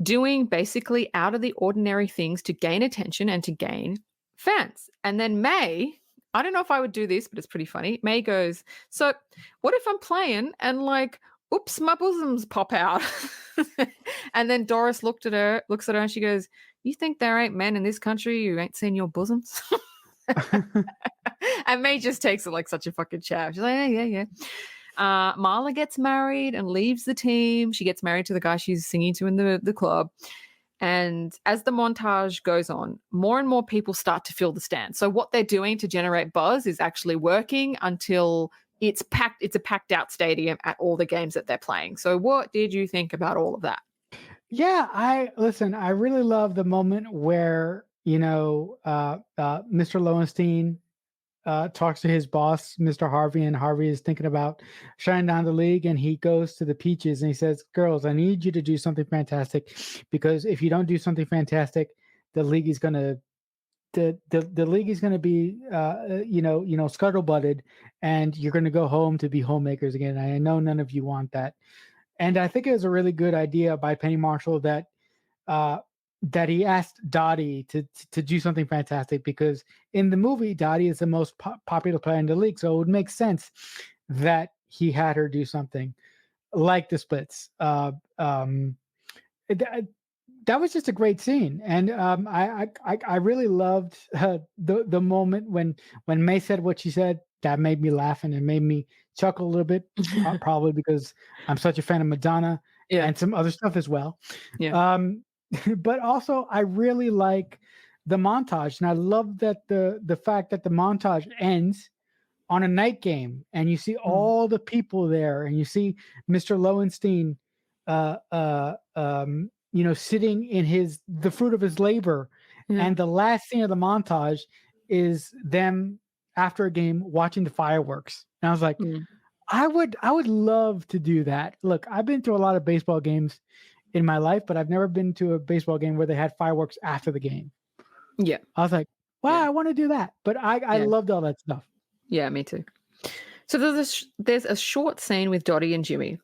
doing basically out of the ordinary things to gain attention and to gain fans. And then May, I don't know if I would do this, but it's pretty funny. May goes, so what if I'm playing and like, oops, my bosoms pop out? And then Doris looks at her and she goes, you think there ain't men in this country who ain't seen your bosoms? And May just takes it like such a fucking chav. She's like, yeah. Marla gets married and leaves the team. She gets married to the guy she's singing to in the club. And as the montage goes on, more and more people start to fill the stand. So what they're doing to generate buzz is actually working until it's packed. It's a packed out stadium at all the games that they're playing. So what did you think about all of that? Yeah, I really love the moment where, Mr. Lowenstein talks to his boss, Mr. Harvey, and Harvey is thinking about shutting down the league, and he goes to the Peaches and he says, girls, I need you to do something fantastic, because if you don't do something fantastic, the league is going to the league is going to be scuttlebutted, and you're going to go home to be homemakers again. I know none of you want that. And I think it was a really good idea by Penny Marshall that he asked Dottie to do something fantastic, because in the movie, Dottie is the most popular player in the league. So it would make sense that he had her do something like the splits. That was just a great scene. And I really loved the moment when May said what she said. That made me laugh, and it made me chuckle a little bit, probably because I'm such a fan of Madonna and some other stuff as well. Yeah. But also, I really like the montage, and I love that the fact that the montage ends on a night game, and you see all the people there, and you see Mr. Lowenstein, sitting in the fruit of his labor, and the last scene of the montage is them after a game watching the fireworks. And I was like, I would love to do that. Look, I've been to a lot of baseball games in my life, but I've never been to a baseball game where they had fireworks after the game. Yeah. I was like, wow, I want to do that. But I loved all that stuff. Yeah, me too. So there's a short scene with Dottie and Jimmy.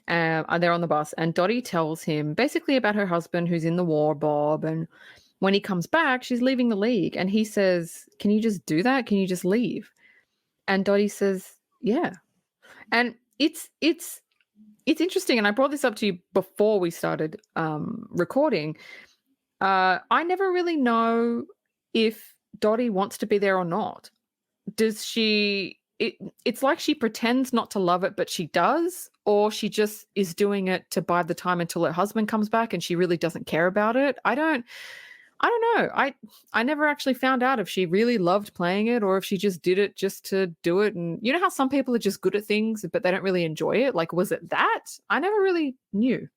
They're on the bus, and Dottie tells him basically about her husband who's in the war, Bob, and when he comes back, she's leaving the league. And he says, can you just do that? Can you just leave? And Dottie says, yeah. And it's interesting. And I brought this up to you before we started recording. I never really know if Dottie wants to be there or not. Does she... It's like she pretends not to love it, but she does, or she just is doing it to bide the time until her husband comes back and she really doesn't care about it. I don't know. I never actually found out if she really loved playing it or if she just did it just to do it. And you know how some people are just good at things, but they don't really enjoy it? Like, was it that? I never really knew.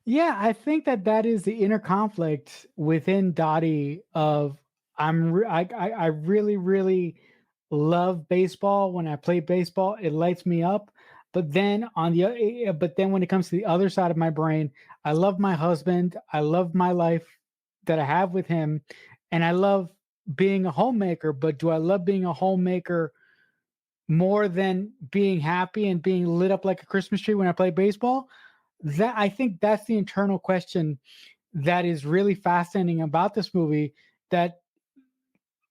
Yeah, I think that is the inner conflict within Dottie of I really, really love baseball. When I play baseball, it lights me up. But then when it comes to the other side of my brain, I love my husband. I love my life that I have with him, and I love being a homemaker. But do I love being a homemaker more than being happy and being lit up like a Christmas tree when I play baseball? That, I think that's the internal question that is really fascinating about this movie, that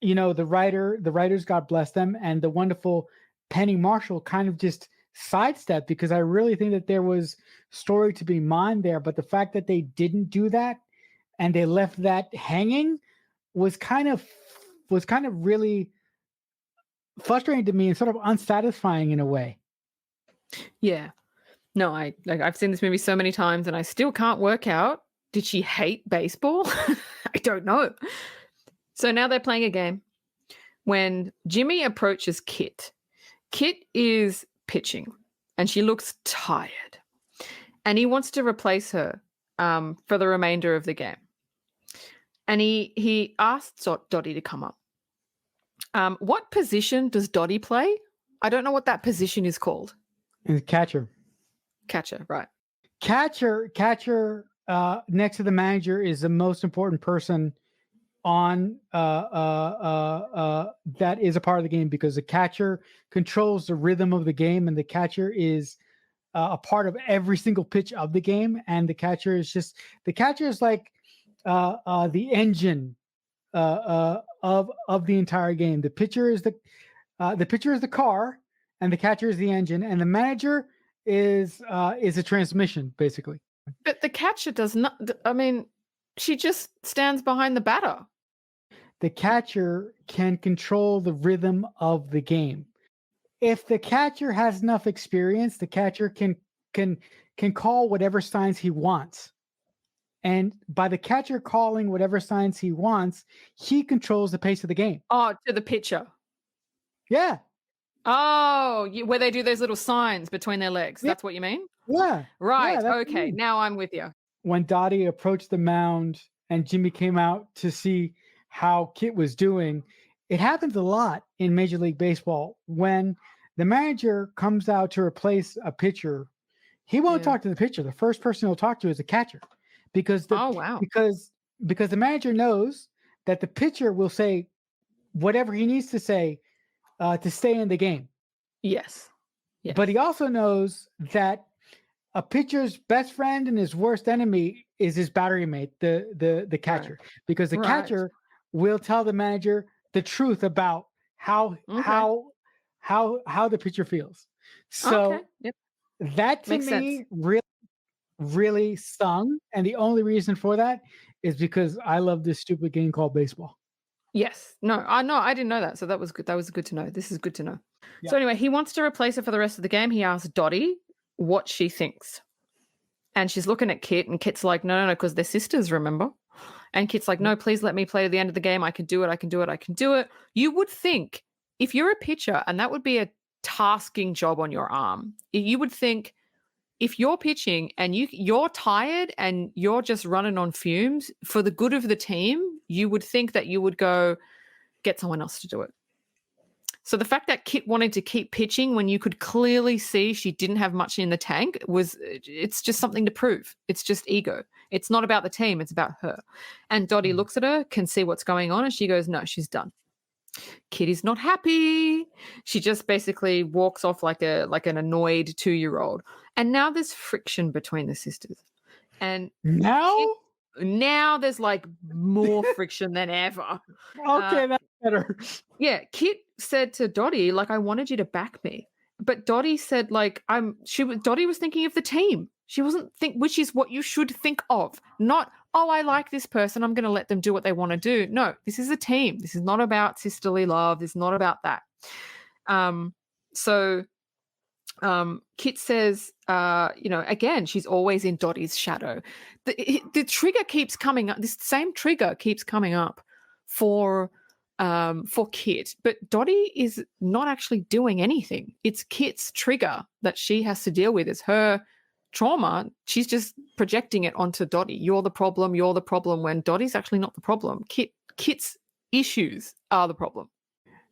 the writers, God bless them, and the wonderful Penny Marshall kind of just sidestepped because I really think that there was story to be mined there. But the fact that they didn't do that and they left that hanging was kind of really frustrating to me and sort of unsatisfying in a way. Yeah. No, I've seen this movie so many times and I still can't work out, did she hate baseball? I don't know. So now they're playing a game. When Jimmy approaches Kit, Kit is pitching and she looks tired. And he wants to replace her for the remainder of the game. And he asks Dottie to come up. What position does Dottie play? I don't know what that position is called. And catcher. Catcher, right. Catcher next to the manager is the most important person on that is a part of the game, because the catcher controls the rhythm of the game, and the catcher is a part of every single pitch of the game. And the catcher is like the engine of the entire game. The pitcher is the car, and the catcher is the engine, and the manager is a transmission, basically. But the catcher does not. I mean, she just stands behind the batter. The catcher can control the rhythm of the game. If the catcher has enough experience, the catcher can call whatever signs he wants. And by the catcher calling whatever signs he wants, he controls the pace of the game. Oh, to the pitcher. Yeah. Oh, where they do those little signs between their legs. That's what you mean? Yeah. Right. Yeah, okay. Now I'm with you. When Dottie approached the mound and Jimmy came out to see how Kit was doing, it happens a lot in Major League Baseball. When the manager comes out to replace a pitcher, he won't talk to the pitcher. The first person he'll talk to is the catcher, because because the manager knows that the pitcher will say whatever he needs to say to stay in the game. Yes. But he also knows that a pitcher's best friend and his worst enemy is his battery mate, the catcher, because the catcher will tell the manager the truth about how the pitcher feels. So that to me really stung, and the only reason for that is because I love this stupid game called baseball. Yes. No, I didn't know that. So that was good. That was good to know. This is good to know. Yeah. So anyway, he wants to replace her for the rest of the game. He asks Dottie what she thinks. And she's looking at Kit, and Kit's like, no, because they're sisters, remember? And Kit's like, no, please let me play to the end of the game. I can do it. You would think, if you're a pitcher, and that would be a tasking job on your arm, you would think, if you're pitching and you're tired and you're just running on fumes, for the good of the team, you would think that you would go get someone else to do it. So the fact that Kit wanted to keep pitching when you could clearly see she didn't have much in the tank it's just something to prove. It's just ego. It's not about the team. It's about her. And Dottie looks at her, can see what's going on, and she goes, no, she's done. Kit is not happy. She just basically walks off like an annoyed 2-year-old. And now there's friction between the sisters. And now there's like more friction than ever. Okay, that's better. Yeah, Kit said to Dottie, like, I wanted you to back me. But Dottie said, like, Dottie was thinking of the team. She wasn't which is what you should think of. Not, oh, I like this person, I'm going to let them do what they want to do. No, this is a team. This is not about sisterly love. This is not about that. So Kit says, again, she's always in Dottie's shadow. The trigger keeps coming up. This same trigger keeps coming up for Kit, but Dottie is not actually doing anything. It's Kit's trigger that she has to deal with. It's her trauma. She's just projecting it onto Dottie. You're the problem, when Dottie's actually not the problem. Kit's issues are the problem.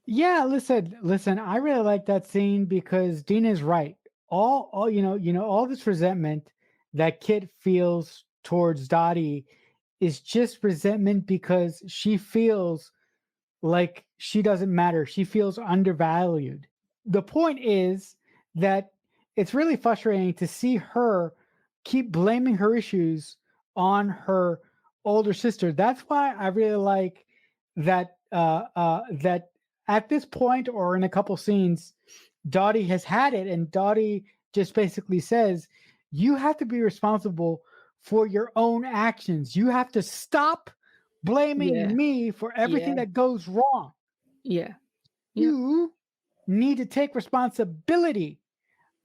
Yeah, listen, I really like that scene because Dina's right. All all this resentment that Kit feels towards Dottie is just resentment because she feels like she doesn't matter. She feels undervalued. The point is that it's really frustrating to see her keep blaming her issues on her older sister. That's why I really like that that at this point, or in a couple scenes, Dottie has had it, and Dottie just basically says, you have to be responsible for your own actions. You have to stop Yeah. blaming me for everything Yeah. that goes wrong. Yeah. Yep. You need to take responsibility.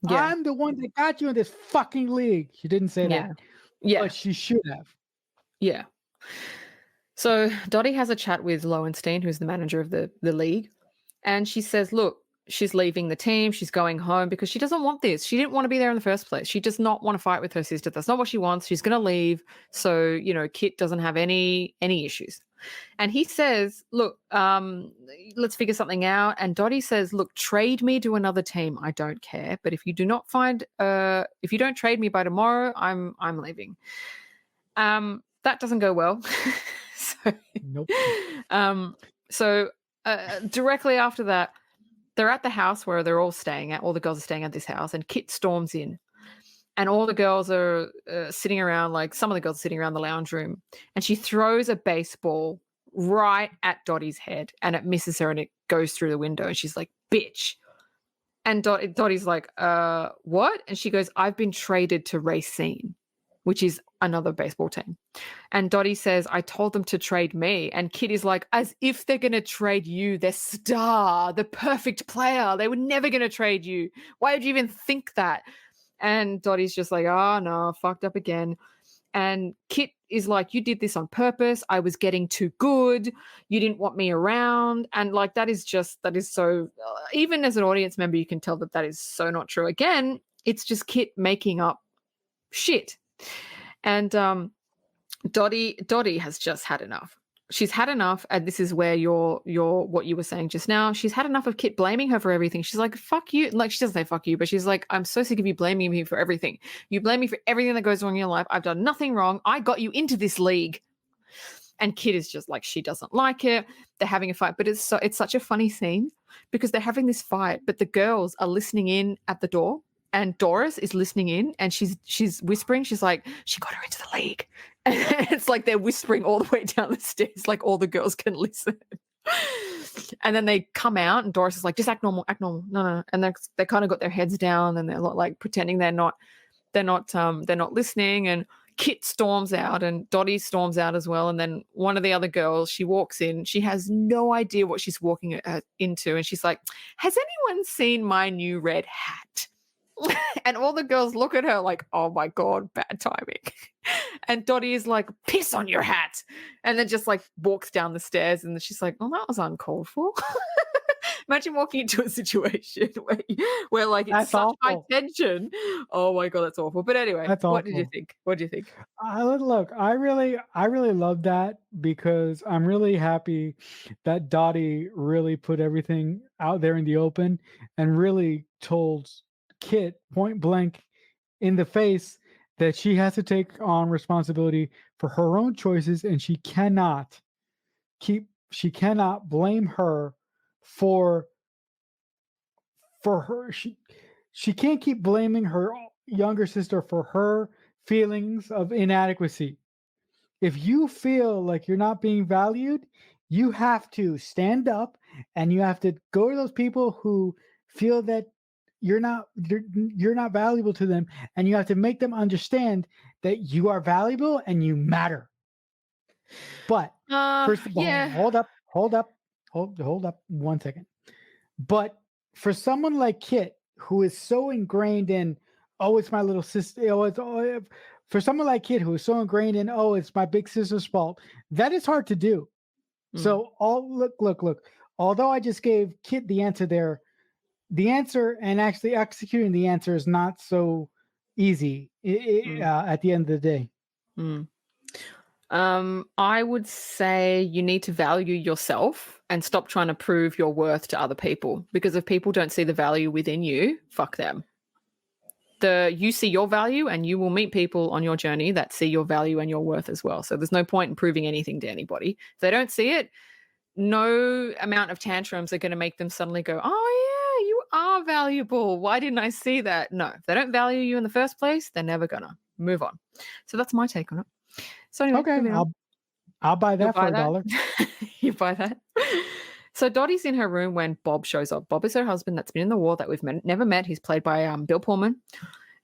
Yeah. I'm the one that got you in this fucking league. She didn't say Yeah. that, Yeah. but she should have. Yeah. So Dottie has a chat with Lowenstein, who's the manager of the league, and she says, "Look, she's leaving the team. She's going home because she doesn't want this. She didn't want to be there in the first place. She does not want to fight with her sister. That's not what she wants. She's going to leave. So Kit doesn't have any issues." And he says, "Look, let's figure something out." And Dottie says, "Look, trade me to another team. I don't care. But if you don't trade me by tomorrow, I'm leaving." That doesn't go well. so, Nope. um, so directly after that, they're at the house where they're all staying at. All the girls are staying at this house, and Kit storms in, and all the girls are sitting around. Like some of the girls are sitting around the lounge room, and she throws a baseball right at Dottie's head, and it misses her, and it goes through the window. And she's like, "Bitch!" And Dottie's like, what?" And she goes, "I've been traded to Racine," which is another baseball team. And Dottie says, "I told them to trade me." And Kit is like, "As if they're going to trade you, their star, the perfect player. They were never going to trade you. Why would you even think that?" And Dottie's just like, "Oh, no, fucked up again." And Kit is like, "You did this on purpose. I was getting too good. You didn't want me around." And like, that is so, even as an audience member, you can tell that is so not true. Again, it's just Kit making up shit. And Dottie has just had enough. She's had enough, and this is where your what you were saying just now. She's had enough of Kit blaming her for everything. She's like, "Fuck you!" Like, she doesn't say "fuck you," but she's like, "I'm so sick of you blaming me for everything. You blame me for everything that goes wrong in your life. I've done nothing wrong. I got you into this league." And Kit is just like, she doesn't like it. They're having a fight, but it's such a funny scene because they're having this fight, but the girls are listening in at the door. And Doris is listening in, and she's whispering. She's like, "She got her into the league." And it's like they're whispering all the way down the stairs, like all the girls can listen. And then they come out, and Doris is like, "Just act normal, act normal." No. And they kind of got their heads down, and they're like pretending they're not listening. And Kit storms out, and Dottie storms out as well. And then one of the other girls, she walks in. She has no idea what she's walking into, and she's like, "Has anyone seen my new red hat?" And all the girls look at her like, "Oh my God, bad timing." And Dottie is like, "Piss on your hat." And then just like walks down the stairs, and she's like, "Oh, that was uncalled for." Imagine walking into a situation where like it's That's such high awful. tension. Oh my God, that's awful. But anyway, That's what did you awful. think? What do you think? Look, I really love that because I'm really happy that Dottie really put everything out there in the open and really told Kit point blank in the face that she has to take on responsibility for her own choices, and she cannot blame her for her she can't keep blaming her younger sister for her feelings of inadequacy. If you feel like you're not being valued, you have to stand up and you have to go to those people who feel that you're not valuable to them, and you have to make them understand that you are valuable and you matter. But first of all, Yeah. hold up 1 second. But for someone like Kit, who is so ingrained in, oh, it's my little sister, for someone like Kit, who is so ingrained in, oh, it's my big sister's fault, that is hard to do. Mm, So, look. Although I just gave Kit the answer there, the answer and actually executing the answer is not so easy mm, at the end of the day. mm. I would say you need to value yourself and stop trying to prove your worth to other people. Because if people don't see the value within you, fuck them. You see your value, and you will meet people on your journey that see your value and your worth as well. So there's no point in proving anything to anybody. If they don't see it, no amount of tantrums are going to make them suddenly go, "Oh yeah, you are valuable. Why didn't I see that?" No, if they don't value you in the first place, they're never gonna move on. So that's my take on it. So anyway, Okay, moving on. I'll buy You'll that for buy a that? dollar. You buy that? So So Dottie's in her room when Bob shows up. Bob is her husband that's been in the war that we've never met. He's played by Bill Pullman.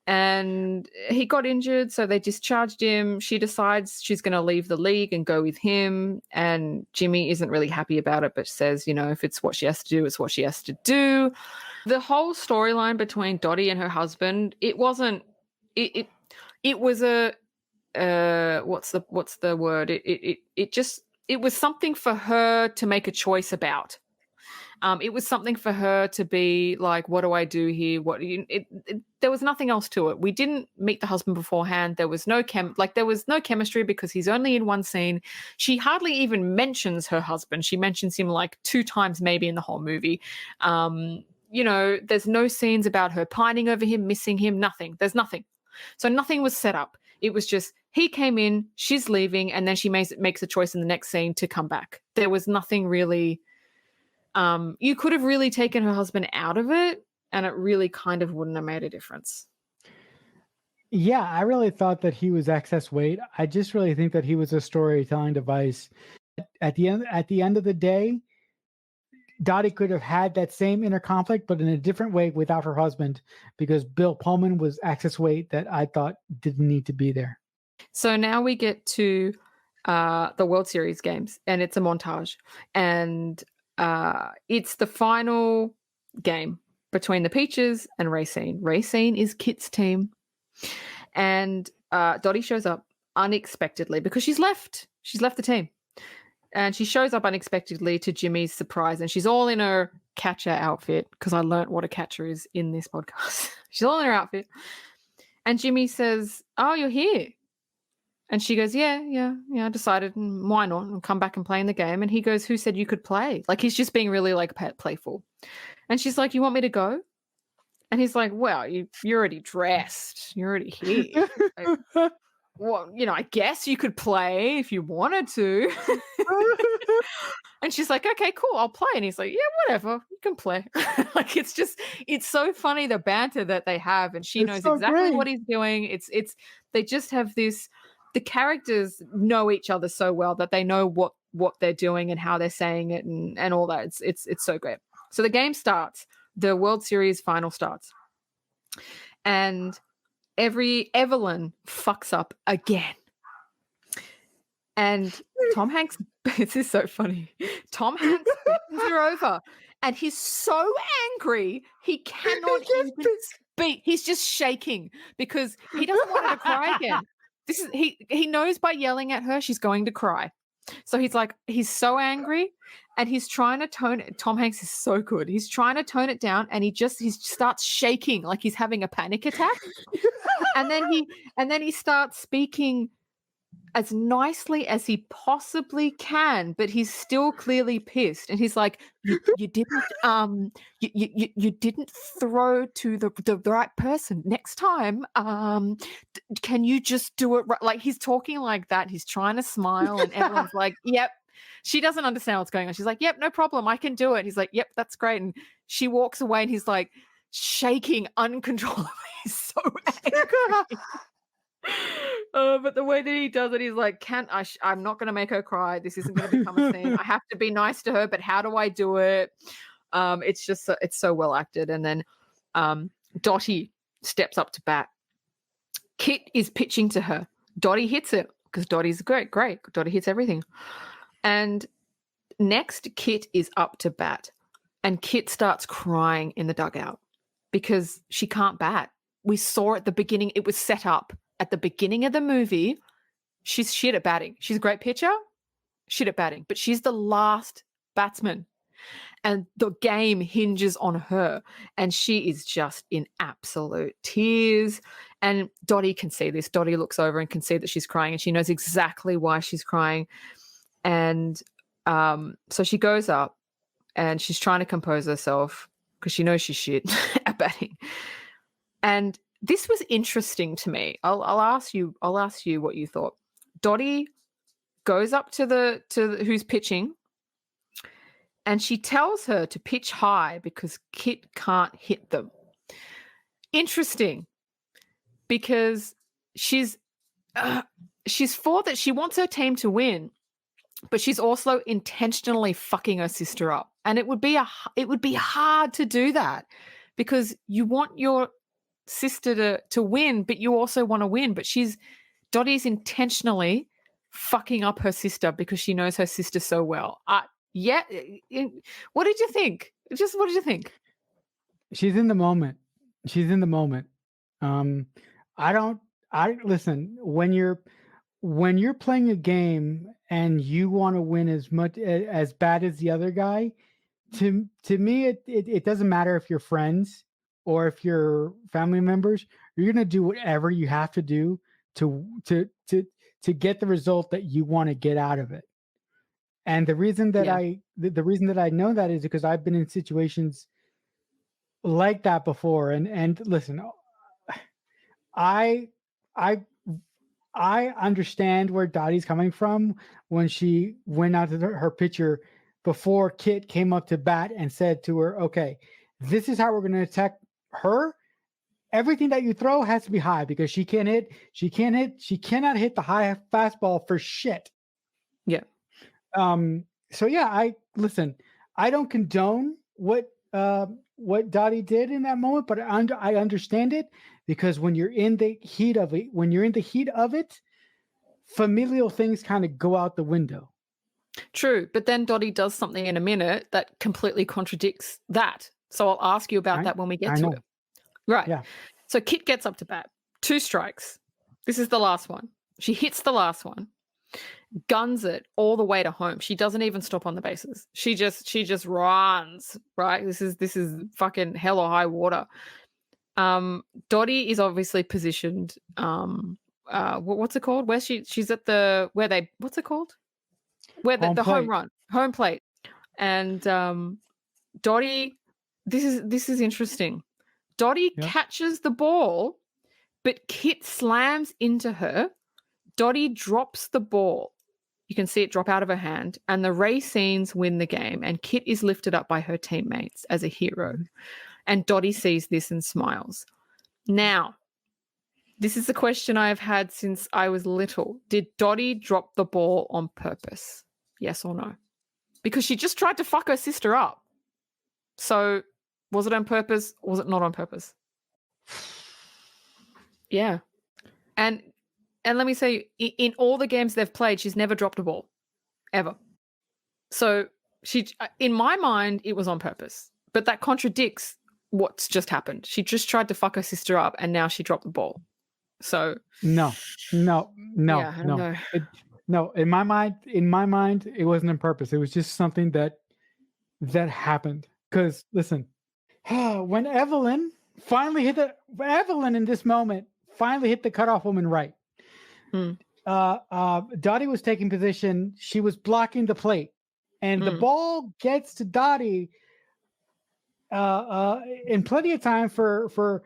And he got injured, so they discharged him. She decides she's going to leave the league and go with him. And Jimmy isn't really happy about it, but says, if it's what she has to do, it's what she has to do. The whole storyline between Dottie and her husband, it wasn't. It was a what's the word? It was something for her to make a choice about. It was something for her to be like, what do I do here? There was nothing else to it. We didn't meet the husband beforehand. There was no chemistry because he's only in one scene. She hardly even mentions her husband. She mentions him like 2 times maybe in the whole movie. There's no scenes about her pining over him, missing him, nothing. There's nothing. So nothing was set up. It was just he came in, she's leaving, and then she makes a choice in the next scene to come back. There was nothing really. You could have really taken her husband out of it, and it really kind of wouldn't have made a difference. Yeah, I really thought that he was excess weight. I just really think that he was a storytelling device. At the end of the day, Dottie could have had that same inner conflict, but in a different way without her husband, because Bill Pullman was excess weight that I thought didn't need to be there. So now we get to the World Series games, and it's a montage, and it's the final game between the Peaches and Racine. Racine is Kit's team, and Dottie shows up unexpectedly because she's left the team. And she shows up unexpectedly to Jimmy's surprise, and she's all in her catcher outfit because I learnt what a catcher is in this podcast. She's all in her outfit. And Jimmy says, "Oh, you're here." And she goes, yeah, I decided, why not? I'll come back and play in the game. And he goes, "Who said you could play?" Like, he's just being really, like, playful. And she's like, "You want me to go?" And he's like, "Well, you're already dressed. You're already here." Like, well, I guess you could play if you wanted to. And she's like, "Okay, cool, I'll play." And he's like, "Yeah, whatever, you can play." Like, it's so funny, the banter that they have, and she knows exactly what he's doing. It's they just have this. The characters know each other so well that they know what they're doing and how they're saying it and all that. It's so great. So the game starts. The World Series final starts, and Evelyn fucks up again. And Tom Hanks, this is so funny. Tom Hanks beckons her over, and he's so angry he cannot even speak. He's just shaking because he doesn't want her to cry again. He knows by yelling at her she's going to cry. So he's so angry, and he's trying to tone it. Tom Hanks is so good. He's trying to tone it down, and he starts shaking like he's having a panic attack. and then he starts speaking as nicely as he possibly can, but he's still clearly pissed. And he's like, you didn't you didn't throw to the right person. Next time, can you just do it right? Like, he's talking like that. He's trying to smile, and everyone's like, "Yep." She doesn't understand what's going on. She's like, "Yep, no problem. I can do it." He's like, "Yep, that's great." And she walks away, and he's like shaking uncontrollably. He's so angry. But the way that he does it, he's like, I'm not going to make her cry. This isn't going to become a scene. I have to be nice to her, but how do I do it? It's just it's so well acted. And then Dottie steps up to bat. Kit is pitching to her. Dottie hits it because Dottie's great. Dottie hits everything. And next, Kit is up to bat, and Kit starts crying in the dugout because she can't bat. We saw at the beginning, it was set up. At the beginning of the movie, she's shit at batting. She's a great pitcher, shit at batting, but she's the last batsman. And the game hinges on her, and she is just in absolute tears. And Dottie can see this. Dottie looks over and can see that she's crying, and she knows exactly why she's crying. And so she goes up, and she's trying to compose herself because she knows she's shit at batting. And this was interesting to me. I'll ask you what you thought. Dottie goes up to who's pitching, and she tells her to pitch high because Kit can't hit them. Interesting, because she's for that. She wants her team to win, but she's also intentionally fucking her sister up. And it would be hard to do that because you want your sister to win, but you also want to win. But Dottie's intentionally fucking up her sister because she knows her sister so well. What did you think? What did you think? She's in the moment. She's in the moment. I listen, when you're playing a game and you want to win as bad as the other guy, to me it doesn't matter if you're friends or if you're family members. You're gonna do whatever you have to do to get the result that you want to get out of it. And the reason that Yeah. the reason that I know that is because I've been in situations like that before. And listen, I I I understand where Dottie's coming from when she went out to her picture before Kit came up to bat and said to her, "Okay, this is how we're going to attack her. Everything that you throw has to be high because she cannot hit the high fastball for shit." Yeah. So yeah, I don't condone what Dottie did in that moment, but I understand it because when you're in the heat of it, familial things kind of go out the window. True. But then Dottie does something in a minute that completely contradicts that. So I'll ask you about that when we get to know. it. Right. Yeah. So Kit gets up to bat. 2 strikes. This is the last one. She hits the last one, guns it all the way to home. She doesn't even stop on the bases. She just runs, right? This is fucking hell or high water. Dottie is obviously positioned. What's it called? She's at what's it called? Where the home run, home plate. And Dottie, this is interesting. Dottie catches the ball, but Kit slams into her. Dottie drops the ball. You can see it drop out of her hand, and the Racenes win the game, and Kit is lifted up by her teammates as a hero. And Dottie sees this and smiles. Now, this is the question I have had since I was little. Did Dottie drop the ball on purpose? Yes or no? Because she just tried to fuck her sister up. So, was it on purpose? Or was it not on purpose? Yeah. And let me say, in all the games they've played, she's never dropped a ball. Ever. So, in my mind, it was on purpose. But that contradicts what's just happened. She just tried to fuck her sister up, and now she dropped the ball. So no. Yeah, I don't know. No, in my mind, it wasn't on purpose. It was just something that happened. Because listen, when Evelyn in this moment finally hit the cutoff woman right. Dottie was taking position. She was blocking the plate, and the ball gets to Dottie in plenty of time for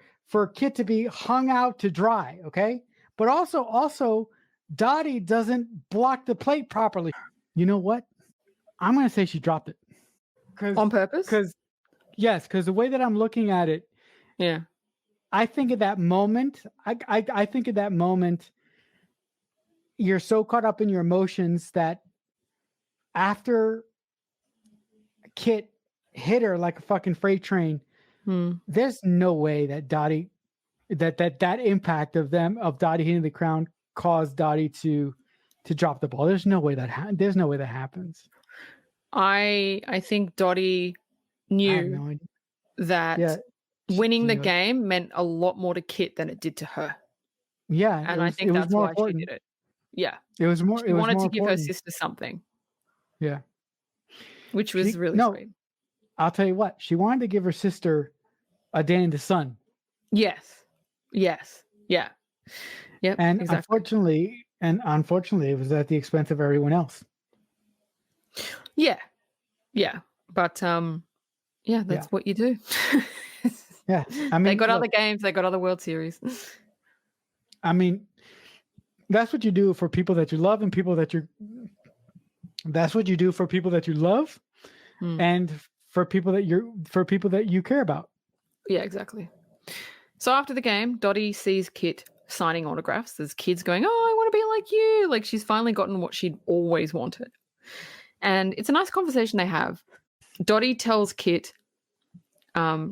Kit to be hung out to dry. Okay, but also Dottie doesn't block the plate properly. You know what? I'm going to say she dropped it. On purpose? Because the way that I'm looking at it, yeah, I think at that moment, I think at that moment, you're so caught up in your emotions that after Kit hit her like a fucking freight train, there's no way that Dottie, that impact of Dottie hitting the ground caused Dottie to drop the ball. There's no way that happens. I think Dottie knew that winning the game meant a lot more to Kit than it did to her. Yeah, and I think that's why she did it. Yeah, it was more. She wanted to give her sister something. Yeah, which was really sweet. I'll tell you what, she wanted to give her sister a day in the sun. Yes. Yeah. Yep. And exactly. unfortunately, it was at the expense of everyone else. Yeah. But that's what you do. Yeah, I mean, they got other games. They got other World Series. I mean, that's what you do for people that you love and people that you're. That's what you do for people that you love, and for people that you care about. Yeah, exactly. So after the game, Dottie sees Kit signing autographs. There's kids going, "Oh, I want to be like you!" Like she's finally gotten what she'd always wanted. And it's a nice conversation they have. Dottie tells Kit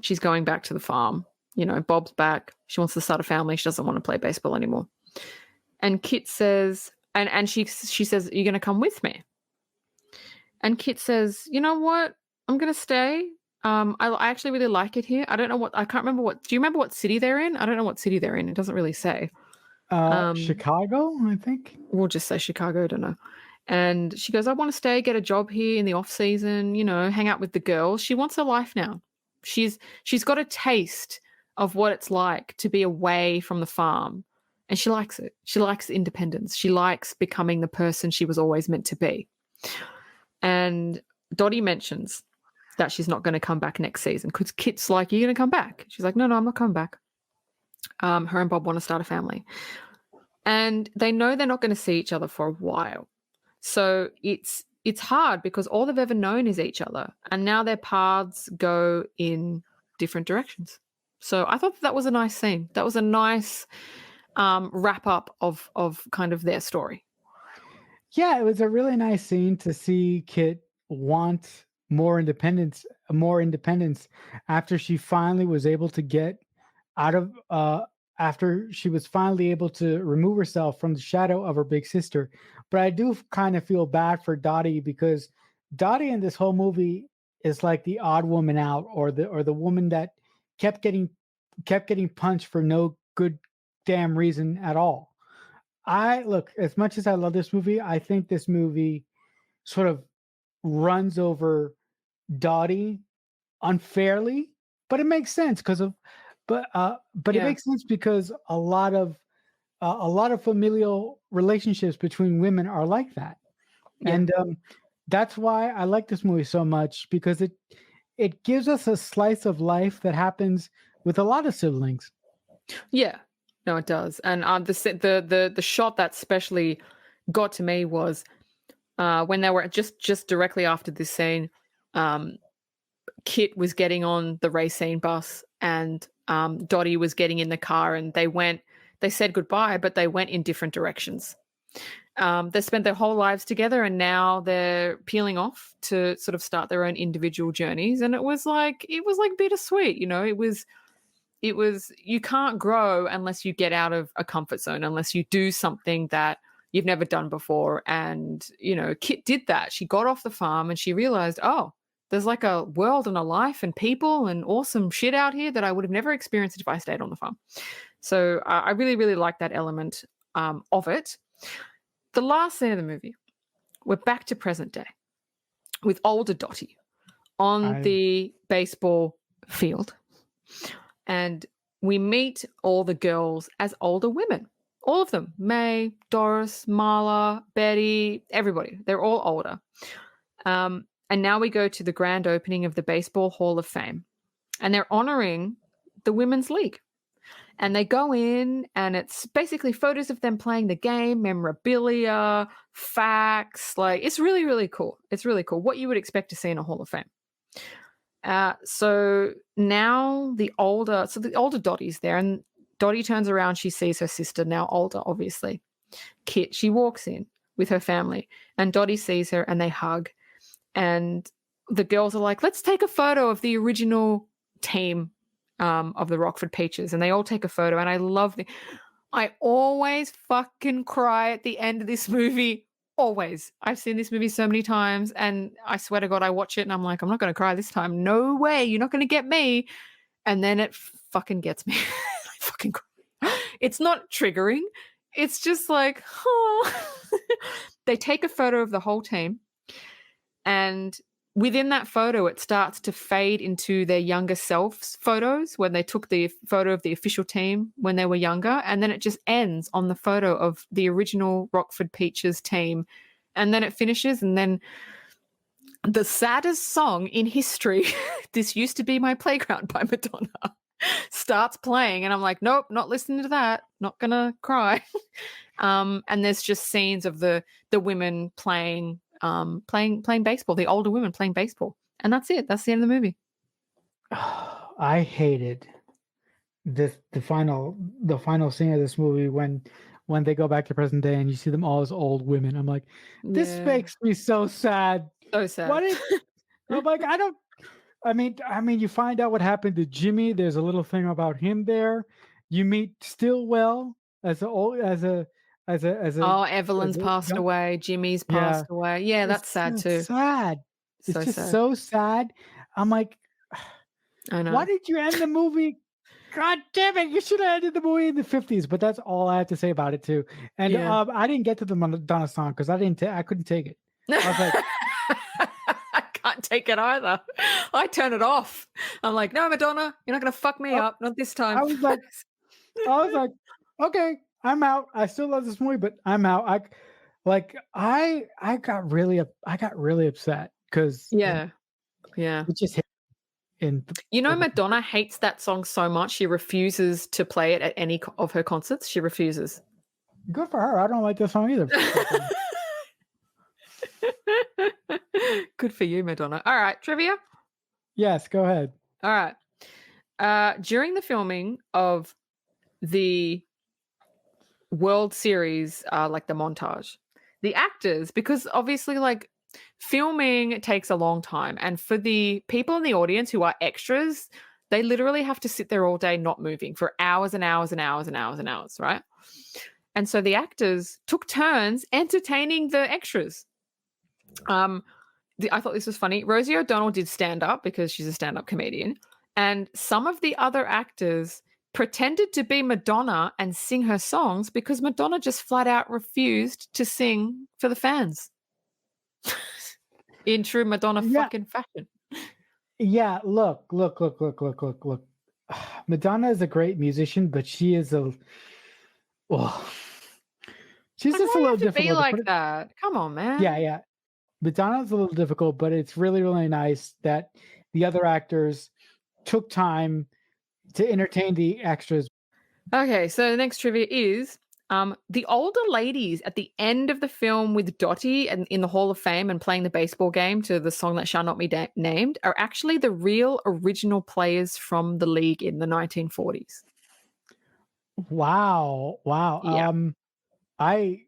she's going back to the farm. You know, Bob's back. She wants to start a family. She doesn't want to play baseball anymore. And Kit says, and she says, "You're going to come with me." And Kit says, "You know what? I'm going to stay. I actually really like it here. I don't know what, I can't remember what, do you remember what city they're in? I don't know what city they're in. It doesn't really say. Chicago, I think. We'll just say Chicago, I don't know. And she goes, "I want to stay, get a job here in the off season, you know, hang out with the girls." She wants her life now. She's got a taste of what it's like to be away from the farm. And she likes it. She likes independence. She likes becoming the person she was always meant to be. And Dottie mentions that she's not going to come back next season because Kit's like, "You're going to come back?" She's like, no, I'm not coming back. Her and Bob want to start a family. And they know they're not going to see each other for a while. So it's hard because all they've ever known is each other. And now their paths go in different directions. So I thought that was a nice scene. That was a nice wrap up of kind of their story. Yeah, it was a really nice scene to see Kit want more independence after she finally was able to get out of after she was finally able to remove herself from the shadow of her big sister. But I do kind of feel bad for Dottie because Dottie in this whole movie is like the odd woman out, or the woman that kept getting punched for no good damn reason at all. I look, as much as I love this movie, I think this movie sort of runs over Dottie unfairly, but it makes sense because of but it makes sense because a lot of familial relationships between women are like that. Yeah. And that's why I like this movie so much, because it gives us a slice of life that happens with a lot of siblings. Yeah, no, it does. And the shot that especially got to me was when they were just directly after this scene. Kit was getting on the Racine bus, and Dottie was getting in the car, and they said goodbye, but they went in different directions. They spent their whole lives together, and now they're peeling off to sort of start their own individual journeys. And it was like bittersweet, you know. It was you can't grow unless you get out of a comfort zone, unless you do something that you've never done before. And, you know, Kit did that. She got off the farm and she realized, oh, there's like a world and a life and people and awesome shit out here that I would have never experienced if I stayed on the farm. So I really, really like that element of it. The last scene of the movie, we're back to present day with older Dottie on the baseball field. And we meet all the girls as older women. All of them. May, Doris, Marla, Betty, everybody. They're all older. And now we go to the grand opening of the Baseball Hall of Fame. And they're honoring the Women's League. And they go in, and it's basically photos of them playing the game, memorabilia, facts. Like, it's really, really cool. It's really cool. What you would expect to see in a Hall of Fame. So now the older Dottie's there, and Dottie turns around. She sees her sister, now older, obviously, Kit. She walks in with her family, and Dottie sees her, and they hug. And the girls are like, "Let's take a photo of the original team of the Rockford Peaches." And they all take a photo. And I always fucking cry at the end of this movie. Always. I've seen this movie so many times, and I swear to God, I watch it and I'm like, I'm not going to cry this time. No way. You're not going to get me. And then it fucking gets me. I fucking cry. It's not triggering. It's just like, oh. They take a photo of the whole team, and within that photo, it starts to fade into their younger selves photos when they took the photo of the official team when they were younger. And then it just ends on the photo of the original Rockford Peaches team. And then it finishes. And then the saddest song in history, "This Used to Be My Playground" by Madonna, starts playing. And I'm like, nope, not listening to that. Not going to cry. And there's just scenes of the women playing baseball, the older women playing baseball, and that's it. That's the end of the movie. I hated the final scene of this movie when they go back to present day and you see them all as old women. I'm like, this makes me so sad. So Why sad. did I'm like, I mean, you find out what happened to Jimmy. There's a little thing about him there. You meet Stillwell as a old Oh, as Evelyn's a passed young, away. Jimmy's yeah. passed away. Yeah, that's sad It's too. sad. It's So just sad. so sad. I'm like, I why know. did you end the movie? God damn it! You should have ended the movie in the 50s. But that's all I have to say about it too. And Yeah. I didn't get to the Madonna song because I couldn't take it. I was like, I can't take it either. I turn it off. I'm like, no, Madonna, you're not going to fuck me oh, up. Not this time. I was like, I was like, okay, I'm out. I still love this movie, but I'm out. I got really upset because Yeah. Yeah. it just hit in You know, the Madonna hates that song so much, she refuses to play it at any of her concerts. She refuses. good for her. I don't like this song either. Good for you, Madonna. All right, trivia. Yes, go ahead. All right. During the filming of the World Series, like the montage, the actors, because obviously, like, filming takes a long time, and for the people in the audience who are extras, they literally have to sit there all day not moving for hours and hours and hours and hours and hours, right? And so the actors took turns entertaining the extras. I thought this was funny. Rosie O'Donnell did stand up because she's a stand up comedian. And some of the other actors pretended to be Madonna and sing her songs because Madonna just flat out refused to sing for the fans in true Madonna Yeah, fucking fashion. yeah. Look. Madonna is a great musician, but she is well, she's Like, just why a do you little have to be difficult to like put it. that? Come on, Yeah, man. yeah. Madonna's a little difficult, but it's really, really nice that the other actors took time to entertain the extras. Okay, so the next trivia is the older ladies at the end of the film with Dottie and in the Hall of Fame and playing the baseball game to the song that shall not be named are actually the real original players from the league in the 1940s. Wow, wow. Yeah, I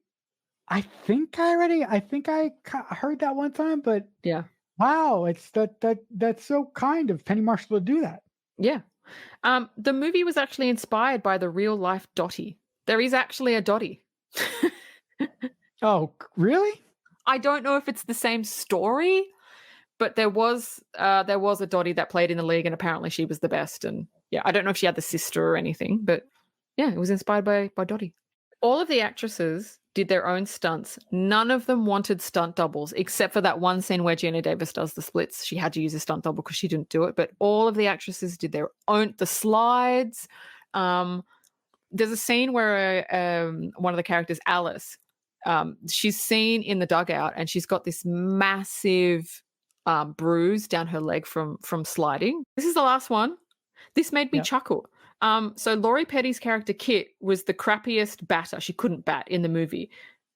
I think I heard that one time, but yeah, wow, it's that's so kind of Penny Marshall to do that. yeah. The movie was actually inspired by the real life Dottie. There is actually a Dottie. Oh, really? I don't know if it's the same story, but there was a Dottie that played in the league, and apparently she was the best. And yeah, I don't know if she had the sister or anything, but yeah, it was inspired by Dottie. All of the actresses did their own stunts. None of them wanted stunt doubles, except for that one scene where Gina Davis does the splits. She had to use a stunt double because she didn't do it. But all of the actresses did their own the slides. There's a scene where one of the characters, Alice, she's seen in the dugout, and she's got this massive bruise down her leg from sliding. This is the last one. This made me Yeah. chuckle. So Laurie Petty's character Kit was the crappiest batter. She couldn't bat in the movie,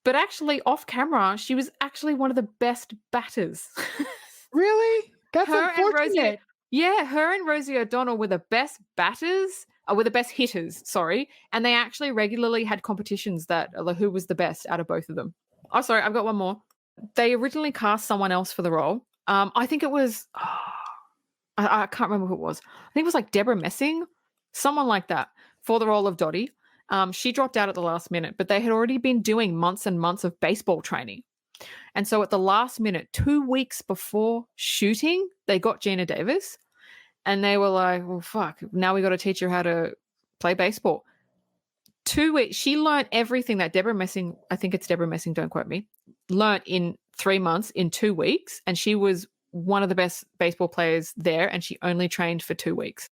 but actually off camera, she was actually one of the best batters. Really? That's her and Rosie, unfortunate. yeah, her and Rosie O'Donnell were the best batters. Were the best hitters, sorry, and they actually regularly had competitions that who was the best out of both of them. Oh, sorry, I've got one more. They originally cast someone else for the role. I think it was. I can't remember who it was. I think it was like Deborah Messing, someone like that, for the role of Dottie. She dropped out at the last minute, but they had already been doing months and months of baseball training. And so at the last minute, 2 weeks before shooting, they got Gina Davis, and they were like, well, fuck, now we got to teach her how to play baseball. 2 weeks, she learned everything that Deborah Messing, I think it's Deborah Messing, don't quote me, learned in 3 months, in 2 weeks. And she was one of the best baseball players there, and she only trained for 2 weeks.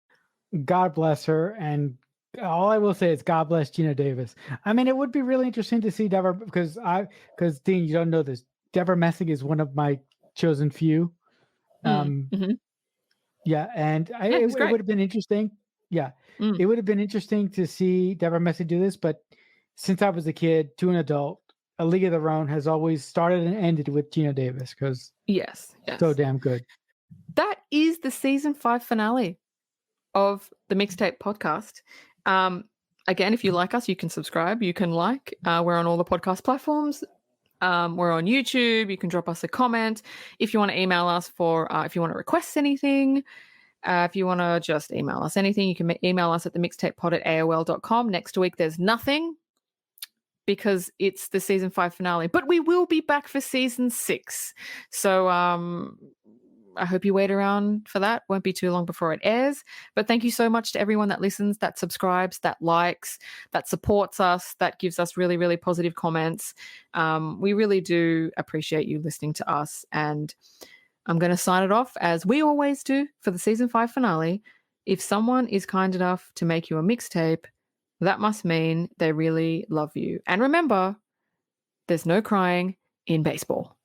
God bless her. And all I will say is God bless Gina Davis. I mean, it would be really interesting to see Deborah because Dean, you don't know this. Deborah Messing is one of my chosen few. Mm-hmm. Yeah, and Yeah, it it's great. would have been interesting. Yeah, Mm. it would have been interesting to see Deborah Messing do this. But since I was a kid to an adult, A League of Their Own has always started and ended with Gina Davis because Yes, yes. so damn good. That is the season 5 finale of the Mixtape Podcast. Again, if you like us, you can subscribe, you can like. We're on all the podcast platforms. We're on YouTube. You can drop us a comment. If you want to email us if you want to request anything, if you want to just email us anything, you can email us at themixtapepod@aol.com. Next week, there's nothing because it's the season 5 finale, but we will be back for season 6. So I hope you wait around for that. Won't be too long before it airs. But thank you so much to everyone that listens, that subscribes, that likes, that supports us, that gives us really, really positive comments. We really do appreciate you listening to us. And I'm going to sign it off as we always do for the season 5 finale. If someone is kind enough to make you a mixtape, that must mean they really love you. And remember, there's no crying in baseball.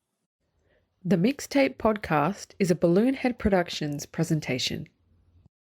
The Mixtape Podcast is a Balloonhead Productions presentation.